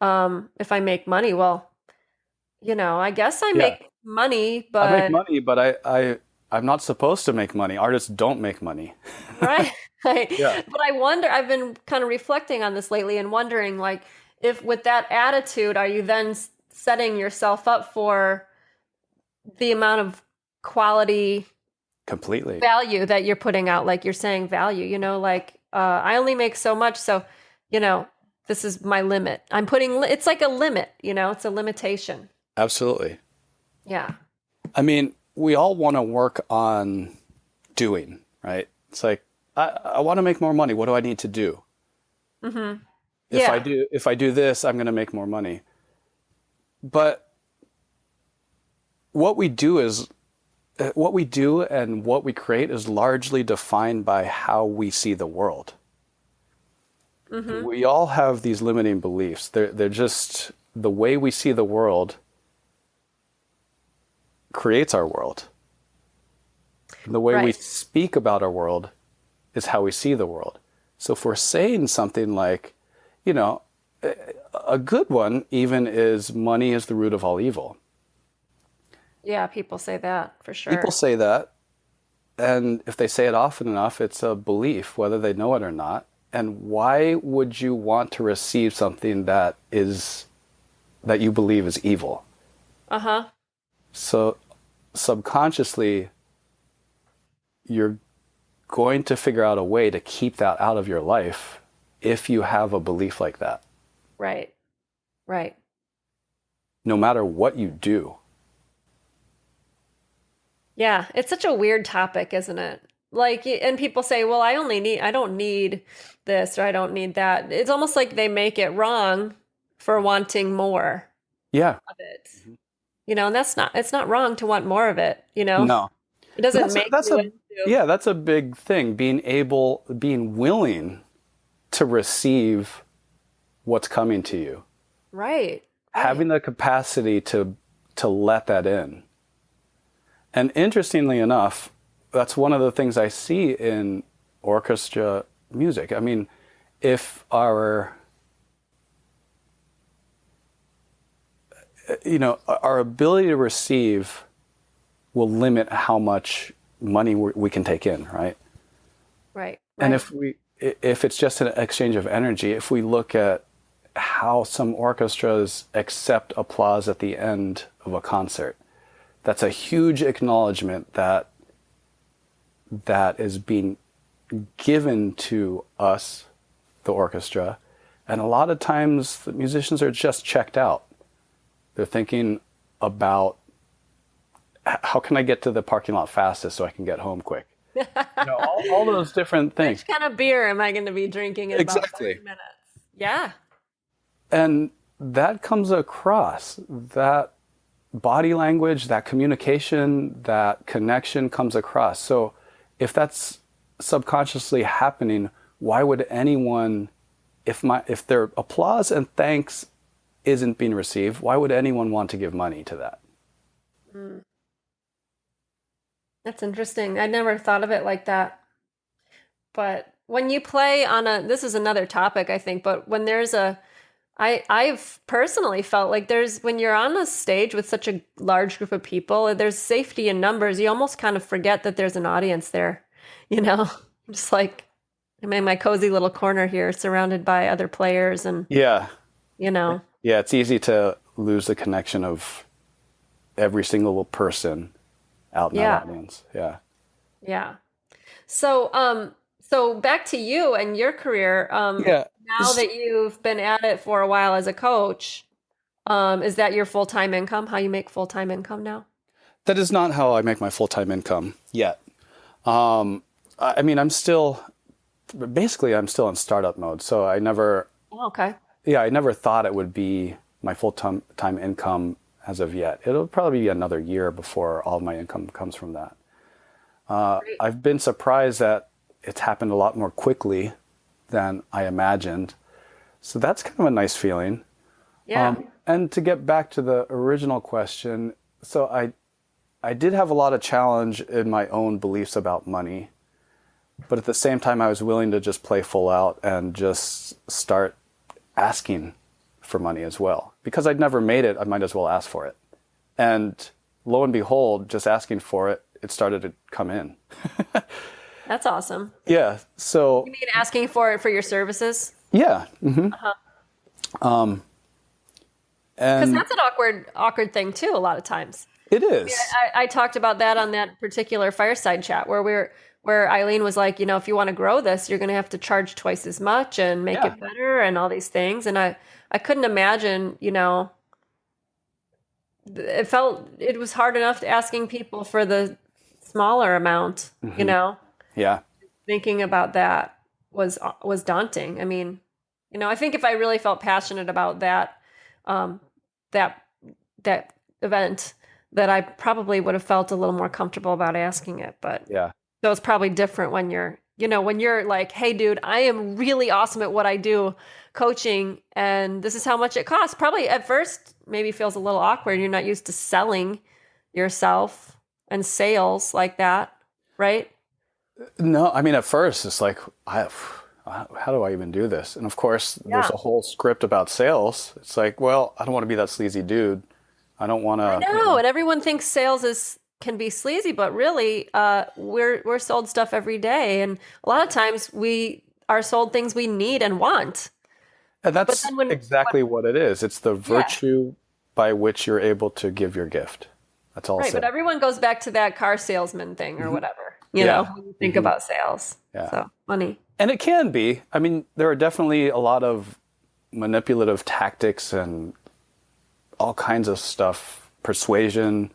Speaker 1: if I make money, well, I guess I
Speaker 2: Yeah.
Speaker 1: make money,
Speaker 2: I make
Speaker 1: but
Speaker 2: money, but I'm not supposed to make money. Artists don't make money.
Speaker 1: right. Right.
Speaker 2: Yeah.
Speaker 1: But I wonder, I've been kind of reflecting on this lately and wondering like if with that attitude are you then setting yourself up for the amount of quality
Speaker 2: Completely.
Speaker 1: value that you're putting out, like you're saying value, like I only make so much, so you know this is my limit. It's like a limit, it's a limitation.
Speaker 2: Absolutely.
Speaker 1: Yeah.
Speaker 2: I mean, we all want to work on doing, right? It's like I want to make more money. What do I need to do?
Speaker 1: Mm-hmm.
Speaker 2: If I
Speaker 1: Yeah.
Speaker 2: do if I do this, I'm going to make more money. But what we do is what we do and what we create is largely defined by how we see the world. And
Speaker 1: Mm-hmm.
Speaker 2: we all have these limiting beliefs. They're just the way we see the world creates our world. And the way we
Speaker 1: Right.
Speaker 2: speak about our world is how we see the world. So if we're saying something like, you know, a good one even is money is the root of all evil.
Speaker 1: Yeah, people say that for
Speaker 2: People
Speaker 1: sure.
Speaker 2: say that, and if they say it often enough, it's a belief, whether they know it or not. And why would you want to receive something that you believe is evil?
Speaker 1: Uh-huh.
Speaker 2: So subconsciously, you're going to figure out a way to keep that out of your life if you have a belief like that,
Speaker 1: Right. Right.
Speaker 2: no matter what you do.
Speaker 1: Yeah, it's such a weird topic, isn't it? Like, and people say, well, I don't need this or I don't need that. It's almost like they make it wrong for wanting more
Speaker 2: Yeah.
Speaker 1: of it. And it's not wrong to want more of it, you know?
Speaker 2: No.
Speaker 1: It doesn't
Speaker 2: That's a,
Speaker 1: make
Speaker 2: that's
Speaker 1: you
Speaker 2: a
Speaker 1: into,
Speaker 2: yeah, that's a big thing. Being willing to receive what's coming to you,
Speaker 1: right, right.
Speaker 2: having the capacity to let that in. And interestingly enough, that's one of the things I see in orchestra music. I mean, if our ability to receive will limit how much money we can take in, right?
Speaker 1: Right,
Speaker 2: And
Speaker 1: right.
Speaker 2: if it's just an exchange of energy, if we look at how some orchestras accept applause at the end of a concert, that's a huge acknowledgement that is being given to us, the orchestra. And a lot of times the musicians are just checked out. They're thinking about how can I get to the parking lot fastest so I can get home quick? All those different things.
Speaker 1: Which kind of beer am I going to be drinking in about
Speaker 2: Exactly.
Speaker 1: 30 minutes? Yeah.
Speaker 2: And that comes across, that body language, that communication, that connection comes across. So if that's subconsciously happening, why would anyone, if their applause and thanks isn't being received, why would anyone want to give money to that?
Speaker 1: Mm. That's interesting. I never thought of it like that. But when you play on this is another topic, I think, but when there's I've personally felt like when you're on a stage with such a large group of people, there's safety in numbers. You almost kind of forget that there's an audience there, you know? Just like I'm in my cozy little corner here, surrounded by other players and,
Speaker 2: Yeah.
Speaker 1: you know.
Speaker 2: Yeah, it's easy to lose the connection of every single person out in
Speaker 1: Yeah.
Speaker 2: that audience. Yeah.
Speaker 1: Yeah. So back to you and your career.
Speaker 2: Yeah.
Speaker 1: Now that you've been at it for a while as a coach, is that your full-time income? How you make full-time income now?
Speaker 2: That is not how I make my full-time income yet. I mean, I'm still in startup mode. So I never,
Speaker 1: Oh, okay.
Speaker 2: I never thought it would be my full-time income as of yet. It'll probably be another year before all of my income comes from that.
Speaker 1: Great.
Speaker 2: I've been surprised that it's happened a lot more quickly than I imagined. So that's kind of a nice feeling.
Speaker 1: Yeah.
Speaker 2: And to get back to the original question, so I did have a lot of challenge in my own beliefs about money, but at the same time, I was willing to just play full out and just start asking for money as well. Because I'd never made it, I might as well ask for it. And lo and behold, just asking for it, it started to come in.
Speaker 1: That's awesome.
Speaker 2: Yeah. So
Speaker 1: You mean asking for it for your services?
Speaker 2: yeah. Mm-hmm.
Speaker 1: Because
Speaker 2: And
Speaker 1: that's an awkward thing too, a lot of times.
Speaker 2: it is.
Speaker 1: I talked about that on that particular fireside chat where Eileen was like, if you want to grow this, you're going to have to charge twice as much and make
Speaker 2: Yeah.
Speaker 1: it better and all these things. And I couldn't imagine, it was hard enough asking people for the smaller amount,
Speaker 2: Yeah.
Speaker 1: thinking about that was daunting. I mean, I think if I really felt passionate about um, that that event, that I probably would have felt a little more comfortable about asking it. But
Speaker 2: Yeah.
Speaker 1: so it's probably different when you're like, hey, dude, I am really awesome at what I do, coaching, and this is how much it costs. Probably at first maybe feels a little awkward. You're not used to selling yourself and sales like that, right?
Speaker 2: No, I mean, at first it's like, how do I even do this? And of course, there's
Speaker 1: Yeah.
Speaker 2: a whole script about sales. It's like, well, I don't want to be that sleazy dude. I don't want to.
Speaker 1: No, and everyone thinks sales can be sleazy, but really, we're sold stuff every day, and a lot of times we are sold things we need and want.
Speaker 2: And
Speaker 1: But
Speaker 2: that's
Speaker 1: then
Speaker 2: exactly what it is. It's the
Speaker 1: Yeah.
Speaker 2: virtue by which you're able to give your gift. That's all.
Speaker 1: Right, but everyone goes back to that car salesman thing or whatever, when you think about sales.
Speaker 2: Yeah.
Speaker 1: So funny.
Speaker 2: And it can be. I mean, there are definitely a lot of manipulative tactics and all kinds of stuff, persuasion.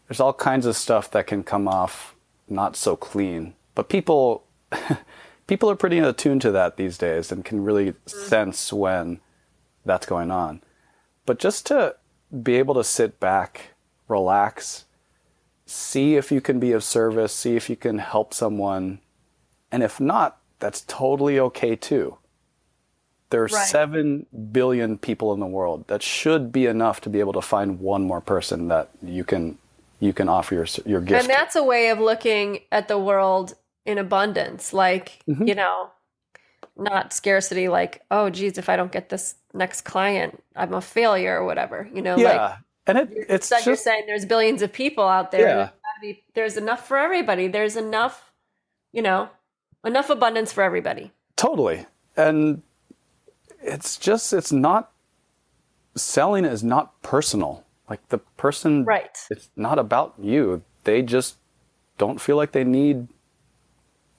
Speaker 2: There's all kinds of stuff that can come off not so clean. But people are pretty attuned to that these days and can really sense when that's going on. But just to be able to sit back, relax, see if you can be of service, see if you can help someone. And if not, that's totally okay too. There are
Speaker 1: Right.
Speaker 2: 7 billion people in the world. That should be enough to be able to find one more person that you can offer your gift.
Speaker 1: And that's a way of looking at the world in abundance, like, not scarcity, like, oh, geez, if I don't get this next client, I'm a failure or whatever,
Speaker 2: Yeah.
Speaker 1: like
Speaker 2: And it's
Speaker 1: like you're
Speaker 2: just,
Speaker 1: saying, there's billions of people out there.
Speaker 2: Yeah.
Speaker 1: There's enough for everybody. There's enough, enough abundance for everybody.
Speaker 2: totally. And it's not, selling is not personal. Like the person,
Speaker 1: Right.
Speaker 2: it's not about you. They just don't feel like they need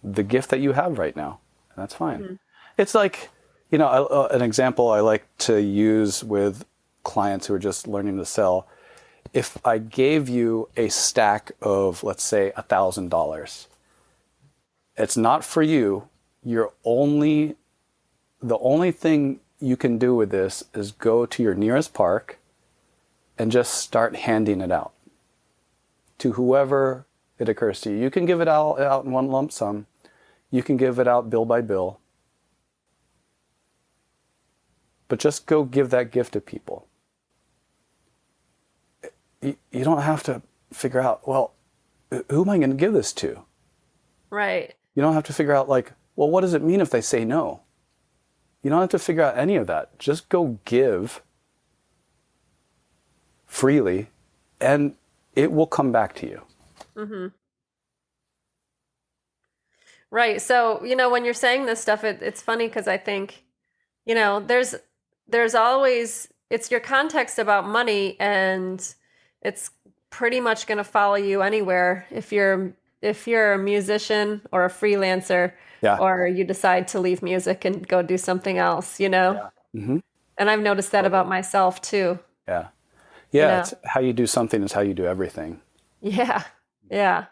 Speaker 2: the gift that you have right now. And that's fine.
Speaker 1: Mm-hmm.
Speaker 2: It's like, an example I like to use with clients who are just learning to sell. If I gave you a stack of, let's say, $1,000, it's not for you. You're only the only thing you can do with this is go to your nearest park and just start handing it out to whoever it occurs to you. You can give it out in one lump sum. You can give it out bill by bill. But just go give that gift to people. You don't have to figure out, well, who am I going to give this to?
Speaker 1: Right.
Speaker 2: You don't have to figure out, like, well, what does it mean if they say no? You don't have to figure out any of that. Just go give freely, and it will come back to you.
Speaker 1: Mm-hmm. Right. So, when you're saying this stuff, it's funny because I think, there's always, it's your context about money, and it's pretty much going to follow you anywhere if you're a musician or a freelancer,
Speaker 2: Yeah.
Speaker 1: or you decide to leave music and go do something else,
Speaker 2: Yeah. Mm-hmm.
Speaker 1: And I've noticed that about myself too.
Speaker 2: Yeah. Yeah. It's how you do something is how you do everything.
Speaker 1: Yeah. Yeah.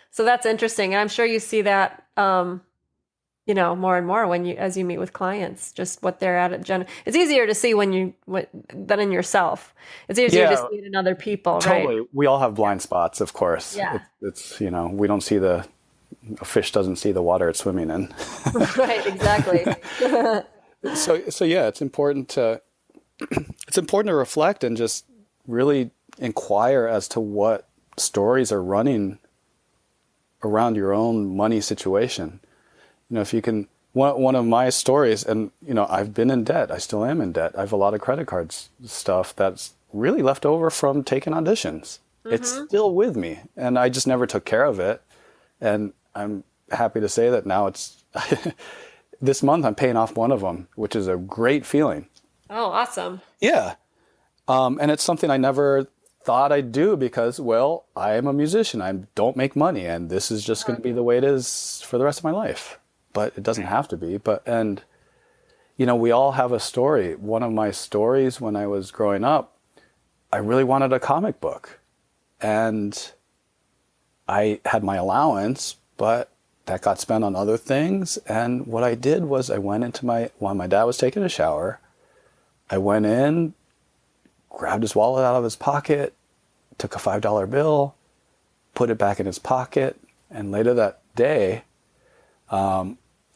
Speaker 1: So that's interesting. And I'm sure you see that, more and more as you meet with clients, just what they're at. It's easier to see than in yourself. It's easier to see it in other people, right?
Speaker 2: Totally. We all have blind spots, of course.
Speaker 1: Yeah.
Speaker 2: It's we don't see a fish doesn't see the water it's swimming in.
Speaker 1: Right. Exactly.
Speaker 2: So yeah, it's important to reflect and just really inquire as to what stories are running around your own money situation. If you can, one of my stories, and I've been in debt. I still am in debt. I have a lot of credit cards stuff that's really left over from taking auditions. Mm-hmm. It's still with me, and I just never took care of it. And I'm happy to say that now it's this month I'm paying off one of them, which is a great feeling.
Speaker 1: Oh, awesome.
Speaker 2: Yeah. And it's something I never thought I'd do because, well, I am a musician. I don't make money, and this is just going to be the way it is for the rest of my life. But it doesn't have to be. We all have a story. One of my stories when I was growing up, I really wanted a comic book. And I had my allowance, but that got spent on other things. And what I did was I went into while my dad was taking a shower, I went in, grabbed his wallet out of his pocket, took a $5 bill, put it back in his pocket. And later that day,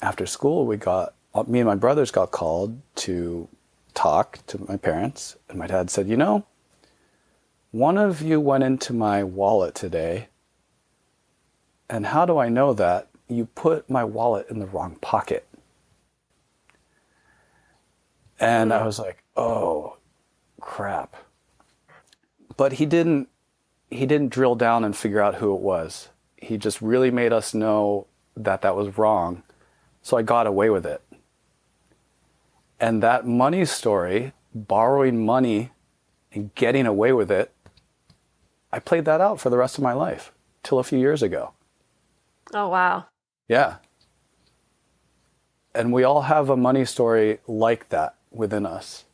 Speaker 2: after school, me and my brothers got called to talk to my parents. And my dad said, one of you went into my wallet today. And how do I know that? You put my wallet in the wrong pocket. And I was like, oh, crap. But he didn't drill down and figure out who it was. He just really made us know that was wrong. So I got away with it. And that money story, borrowing money and getting away with it, I played that out for the rest of my life till a few years ago.
Speaker 1: Oh, wow.
Speaker 2: Yeah. And we all have a money story like that within us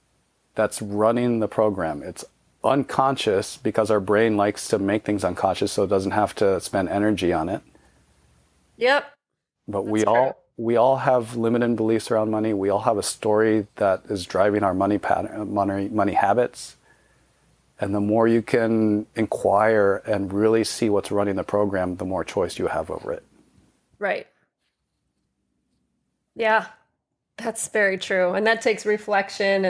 Speaker 2: that's running the program. It's unconscious because our brain likes to make things unconscious so it doesn't have to spend energy on it.
Speaker 1: Yep.
Speaker 2: But we all have limited beliefs around money. We all have a story that is driving our money pattern, money habits. And the more you can inquire and really see what's running the program, the more choice you have over it.
Speaker 1: Right. Yeah, that's very true. And that takes reflection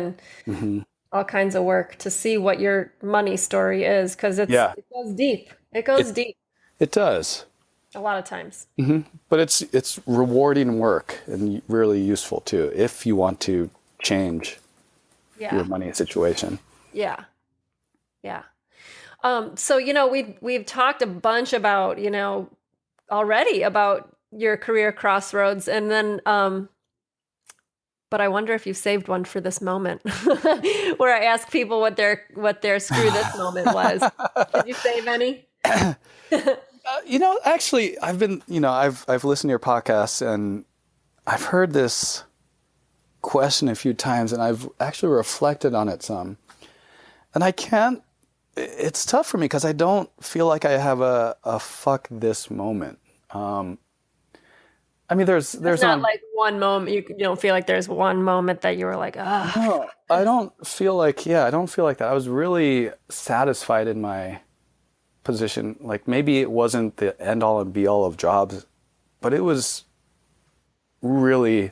Speaker 1: and all kinds of work to see what your money story is, because it goes deep. It goes deep.
Speaker 2: It does.
Speaker 1: A lot of times.
Speaker 2: Mm-hmm. But it's rewarding work and really useful too if you want to change your money situation.
Speaker 1: Yeah. Yeah. So we've talked a bunch about already about your career crossroads, and then but I wonder if you've saved one for this moment where I ask people what their screw this moment was. Did you save any?
Speaker 2: Actually, I've been, I've listened to your podcasts and I've heard this question a few times and I've actually reflected on it some. And it's tough for me because I don't feel like I have a fuck this moment. I mean,
Speaker 1: It's
Speaker 2: there's
Speaker 1: not
Speaker 2: an
Speaker 1: like one moment, you don't feel like there's one moment that you were like, ah.
Speaker 2: no, I don't feel like that. I was really satisfied in my position. Like maybe it wasn't the end all and be all of jobs, but it was really,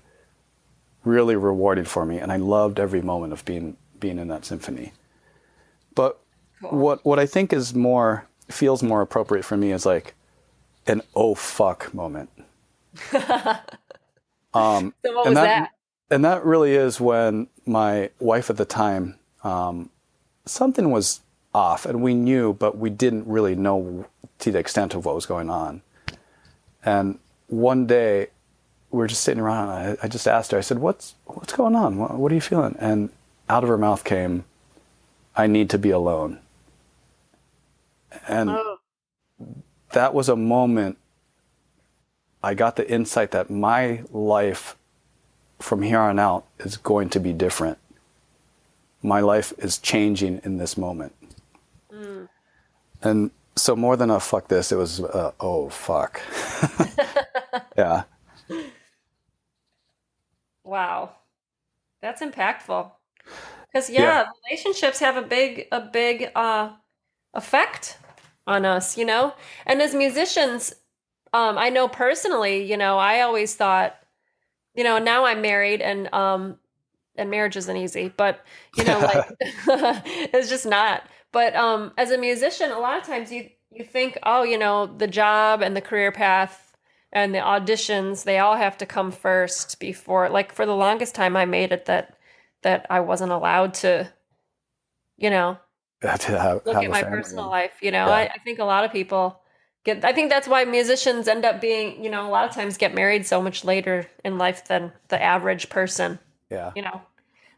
Speaker 2: really rewarding for me, and I loved every moment of being in that symphony. But
Speaker 1: Cool.
Speaker 2: what I think is more feels more appropriate for me is like an oh fuck moment.
Speaker 1: So what
Speaker 2: And
Speaker 1: was
Speaker 2: that
Speaker 1: that?
Speaker 2: and that really is when my wife at the time, something was off, and we knew, but we didn't really know to the extent of what was going on. And one day we were just sitting around, and I just asked her, I said, what's going on? What are you feeling? And out of her mouth came, I need to be alone. And
Speaker 1: Oh,
Speaker 2: that was a moment I got the insight that my life from here on out is going to be different. My life is changing in this moment. And so more than a fuck this, it was oh fuck. Yeah.
Speaker 1: wow. That's impactful. Because
Speaker 2: Yeah.
Speaker 1: yeah, relationships have a big effect on us, you know? And as musicians, I know personally, I always thought, now I'm married and marriage isn't easy, but like it's just not. But as a musician, a lot of times you think, oh, the job and the career path and the auditions, they all have to come first before, like for the longest time I made it that I wasn't allowed to, you know,
Speaker 2: To
Speaker 1: look
Speaker 2: have
Speaker 1: at
Speaker 2: a
Speaker 1: my
Speaker 2: family.
Speaker 1: personal
Speaker 2: And
Speaker 1: life.
Speaker 2: yeah.
Speaker 1: I think a lot of people I think that's why musicians end up being, a lot of times get married so much later in life than the average person,
Speaker 2: Yeah.
Speaker 1: you know.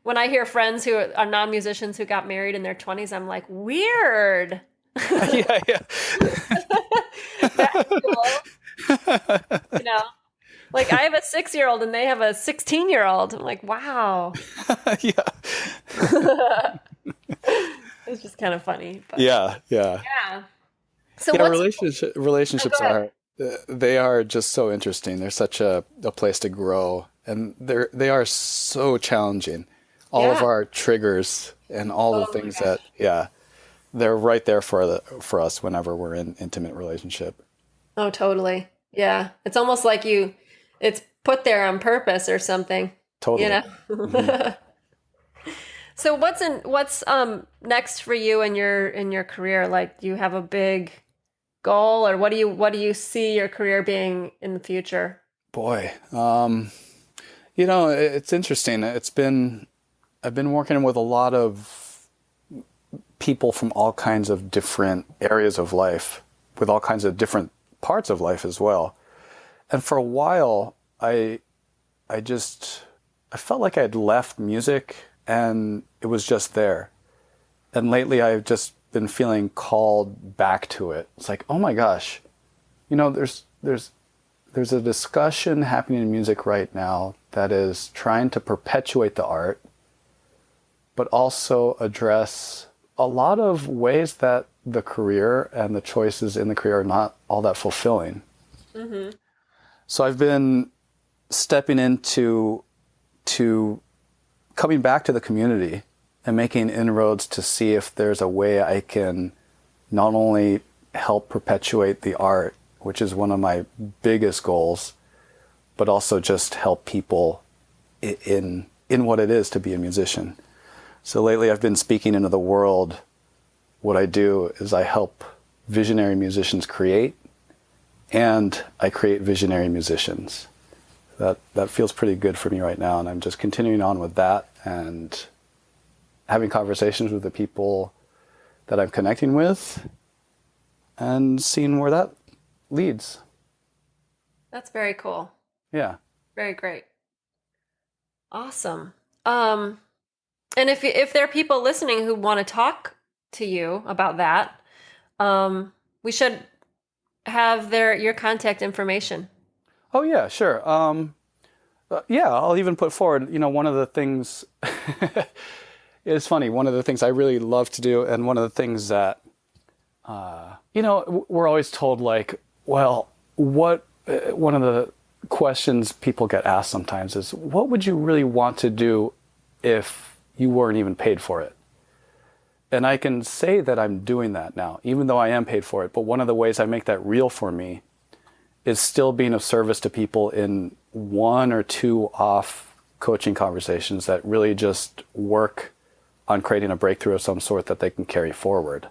Speaker 1: When I hear friends who are non-musicians who got married in their 20s, I'm like, weird.
Speaker 2: Yeah. Yeah.
Speaker 1: That's cool, you know. Like I have a 6-year-old and they have a 16-year-old. I'm like, wow.
Speaker 2: Yeah.
Speaker 1: It's just kind of funny, but
Speaker 2: Yeah. Yeah.
Speaker 1: yeah. So
Speaker 2: Yeah.
Speaker 1: what's oh, go
Speaker 2: Relationships
Speaker 1: ahead.
Speaker 2: are they are just so interesting. They're such a place to grow, and they are so challenging. All of
Speaker 1: Yeah.
Speaker 2: our triggers and all the
Speaker 1: Oh my
Speaker 2: things that,
Speaker 1: gosh.
Speaker 2: yeah, they're right there for us whenever we're in intimate relationship.
Speaker 1: Oh, totally. Yeah. It's almost like it's put there on purpose or something, you
Speaker 2: Totally. Hmm.
Speaker 1: know? So what's next for you in your career? Like, do you have a big goal, or what do you see your career being in the future?
Speaker 2: Boy, it's interesting. I've been working with a lot of people from all kinds of different areas of life, with all kinds of different parts of life as well. And for a while, I just I felt like I'd left music and it was just there. And lately, I've just been feeling called back to it. It's like, oh my gosh, there's a discussion happening in music right now that is trying to perpetuate the art, but also address a lot of ways that the career and the choices in the career are not all that fulfilling.
Speaker 1: Mm-hmm.
Speaker 2: So I've been stepping into to coming back to the community and making inroads to see if there's a way I can not only help perpetuate the art, which is one of my biggest goals, but also just help people in what it is to be a musician. So lately I've been speaking into the world. What I do is I help visionary musicians create, and I create visionary musicians. That feels pretty good for me right now, and I'm just continuing on with that and having conversations with the people that I'm connecting with and seeing where that leads.
Speaker 1: That's very cool.
Speaker 2: Yeah.
Speaker 1: Very great. Awesome. Um, and if there are people listening who want to talk to you about that, we should have your contact information.
Speaker 2: Oh yeah, sure. Yeah, I'll even put forward, one of the things, it's funny, one of the things I really love to do, and one of the things that, we're always told, like, well, one of the questions people get asked sometimes is, what would you really want to do if you weren't even paid for it? And I can say that I'm doing that now, even though I am paid for it. But one of the ways I make that real for me is still being of service to people in 1 or 2 off coaching conversations that really just work on creating a breakthrough of some sort that they can carry forward.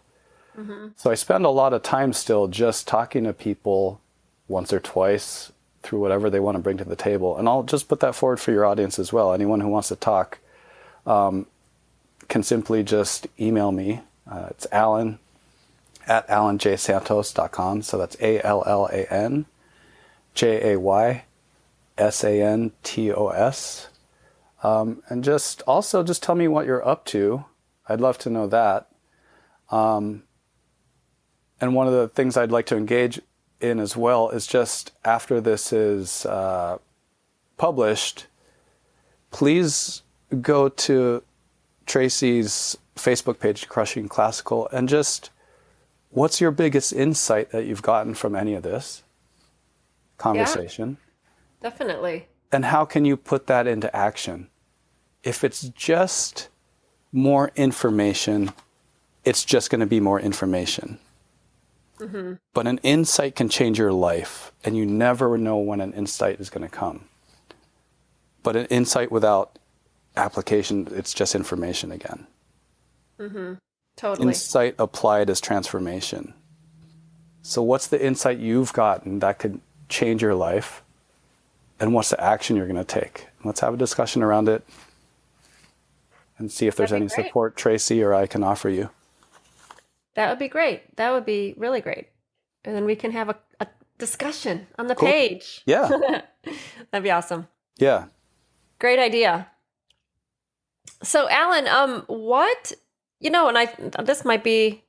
Speaker 2: Mm-hmm. So I spend a lot of time still just talking to people once or twice through whatever they want to bring to the table. And I'll just put that forward for your audience as well. Anyone who wants to talk can simply just email me. It's Allan at allanjsantos.com. So that's ALLANJAYSANTOS. And just tell me what you're up to. I'd love to know that. And one of the things I'd like to engage in as well is just after this is published, please go to Tracy's Facebook page, Crushing Classical, and just what's your biggest insight that you've gotten from any of this conversation?
Speaker 1: Yeah, definitely.
Speaker 2: And how can you put that into action? If it's just more information, it's just going to be more information. Mm-hmm. But an insight can change your life, and you never know when an insight is going to come. But an insight without application, it's just information again.
Speaker 1: Mm-hmm. Totally.
Speaker 2: Insight applied as transformation. So what's the insight you've gotten that could change your life? And what's the action you're going to take? Let's have a discussion around it and see if there's any support Tracy or I can offer you.
Speaker 1: That would be great. That would be really great. And then we can have a discussion on the
Speaker 2: Cool.
Speaker 1: page.
Speaker 2: Yeah.
Speaker 1: That'd be awesome.
Speaker 2: Yeah.
Speaker 1: Great idea. So Allan, this might be,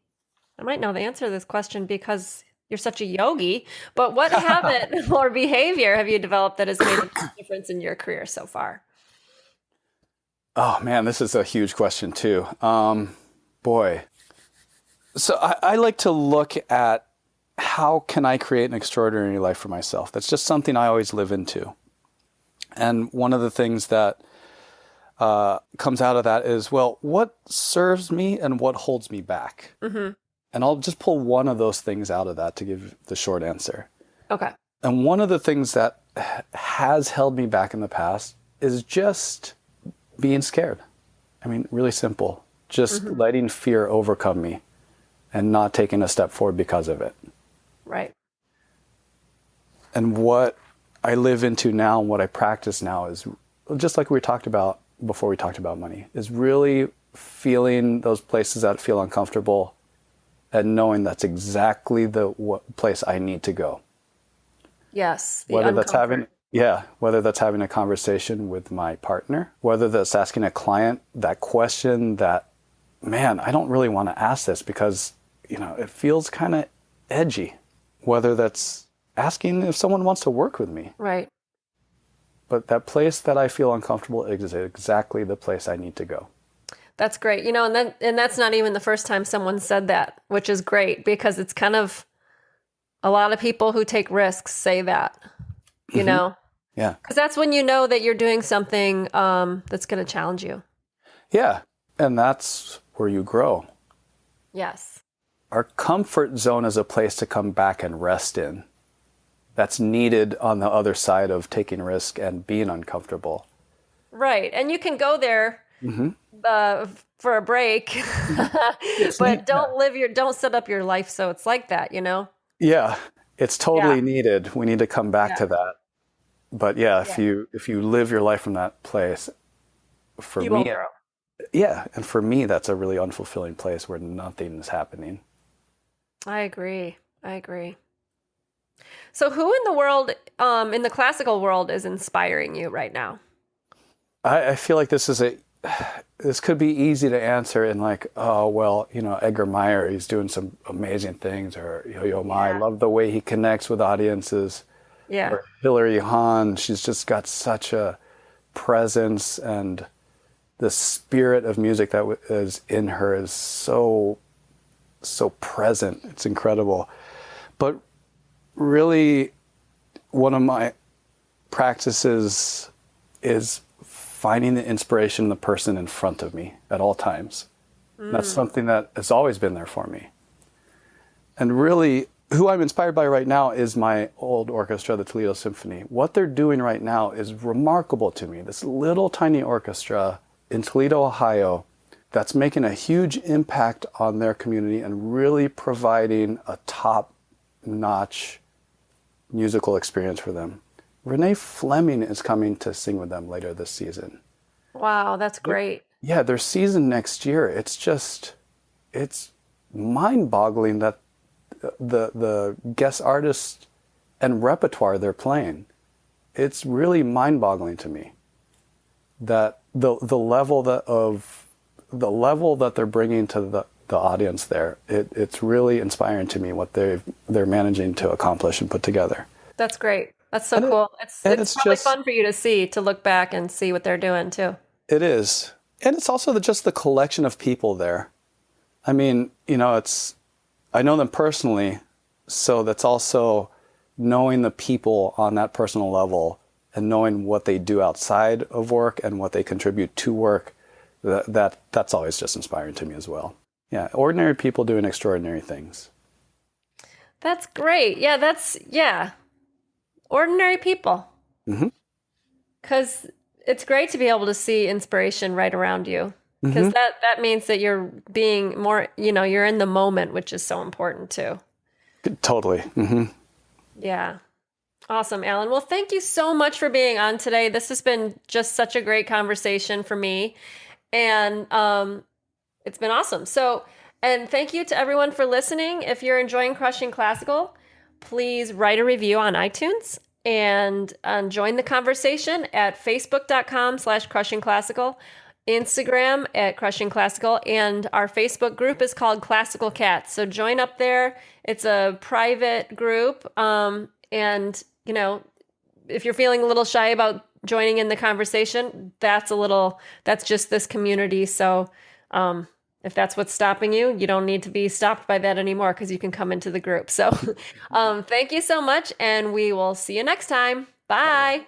Speaker 1: I might know the answer to this question because you're such a yogi, but what habit or behavior have you developed that has made a difference in your career so far?
Speaker 2: Oh man, this is a huge question too. Boy. So I like to look at how can I create an extraordinary life for myself? That's just something I always live into. And one of the things that comes out of that is, well, what serves me and what holds me back? Mm-hmm. And I'll just pull one of those things out of that to give the short answer.
Speaker 1: Okay.
Speaker 2: And one of the things that has held me back in the past is just being scared. I mean, really simple. Just letting fear overcome me and not taking a step forward because of it.
Speaker 1: Right.
Speaker 2: And what I live into now and what I practice now is just like we talked about before we talked about money, is really feeling those places that feel uncomfortable and knowing that's exactly the place I need to go.
Speaker 1: Yes.
Speaker 2: Whether that's having a conversation with my partner, whether that's asking a client that question that, man, I don't really want to ask this because, it feels kind of edgy. Whether that's asking if someone wants to work with me.
Speaker 1: Right.
Speaker 2: But that place that I feel uncomfortable is exactly the place I need to go.
Speaker 1: That's great. And that's not even the first time someone said that, which is great because it's kind of a lot of people who take risks say that, you know?
Speaker 2: Yeah.
Speaker 1: Because that's when you know that you're doing something that's going to challenge you.
Speaker 2: Yeah. And that's where you grow.
Speaker 1: Yes.
Speaker 2: Our comfort zone is a place to come back and rest in. That's needed on the other side of taking risk and being uncomfortable.
Speaker 1: Right. And you can go there for a break, but don't set up your life so it's like that,
Speaker 2: Yeah, it's totally needed. We need to come back to that. But if you live your life from that place, for
Speaker 1: you
Speaker 2: me,
Speaker 1: won't grow.
Speaker 2: Yeah, and for me, that's a really unfulfilling place where nothing is happening.
Speaker 1: I agree. So who in the world, in the classical world, is inspiring you right now?
Speaker 2: I feel like this could be easy to answer in like, oh, well, Edgar Meyer, he's doing some amazing things, or Yo-Yo Ma, I love the way he connects with audiences.
Speaker 1: Yeah.
Speaker 2: Or Hilary Hahn, she's just got such a presence, and the spirit of music that is in her is so present. It's incredible. But really, one of my practices is finding the inspiration in the person in front of me at all times. That's something that has always been there for me. And really, who I'm inspired by right now is my old orchestra, the Toledo Symphony. What they're doing right now is remarkable to me. This little tiny orchestra in Toledo, Ohio, that's making a huge impact on their community and really providing a top-notch musical experience for them. Renee Fleming is coming to sing with them later this season.
Speaker 1: Wow, that's great.
Speaker 2: Yeah, their season next year, it's mind-boggling that the guest artists and repertoire they're playing. It's really mind-boggling to me that the level that they're bringing to the audience there. It's really inspiring to me what they're managing to accomplish and put together.
Speaker 1: That's great. That's so cool. It's probably fun for you to see, to look back and see what they're doing too.
Speaker 2: It is. And it's also just the collection of people there. I mean, I know them personally, so that's also knowing the people on that personal level and knowing what they do outside of work and what they contribute to work. That's always just inspiring to me as well. Yeah, ordinary people doing extraordinary things.
Speaker 1: That's great. Yeah, ordinary people.
Speaker 2: Mm-hmm.
Speaker 1: Because it's great to be able to see inspiration right around you. Because that means that you're being more, you're in the moment, which is so important too.
Speaker 2: Totally. Mm-hmm.
Speaker 1: Yeah. Awesome, Allan. Well, thank you so much for being on today. This has been just such a great conversation for me. And it's been awesome. And thank you to everyone for listening. If you're enjoying Crushing Classical, please write a review on iTunes and join the conversation at facebook.com/crushingclassical, Instagram at Crushing Classical, and our Facebook group is called Classical Cats. So join up there. It's a private group. And, if you're feeling a little shy about joining in the conversation, that's just this community. So if that's what's stopping you, you don't need to be stopped by that anymore because you can come into the group. So thank you so much, and we will see you next time. Bye.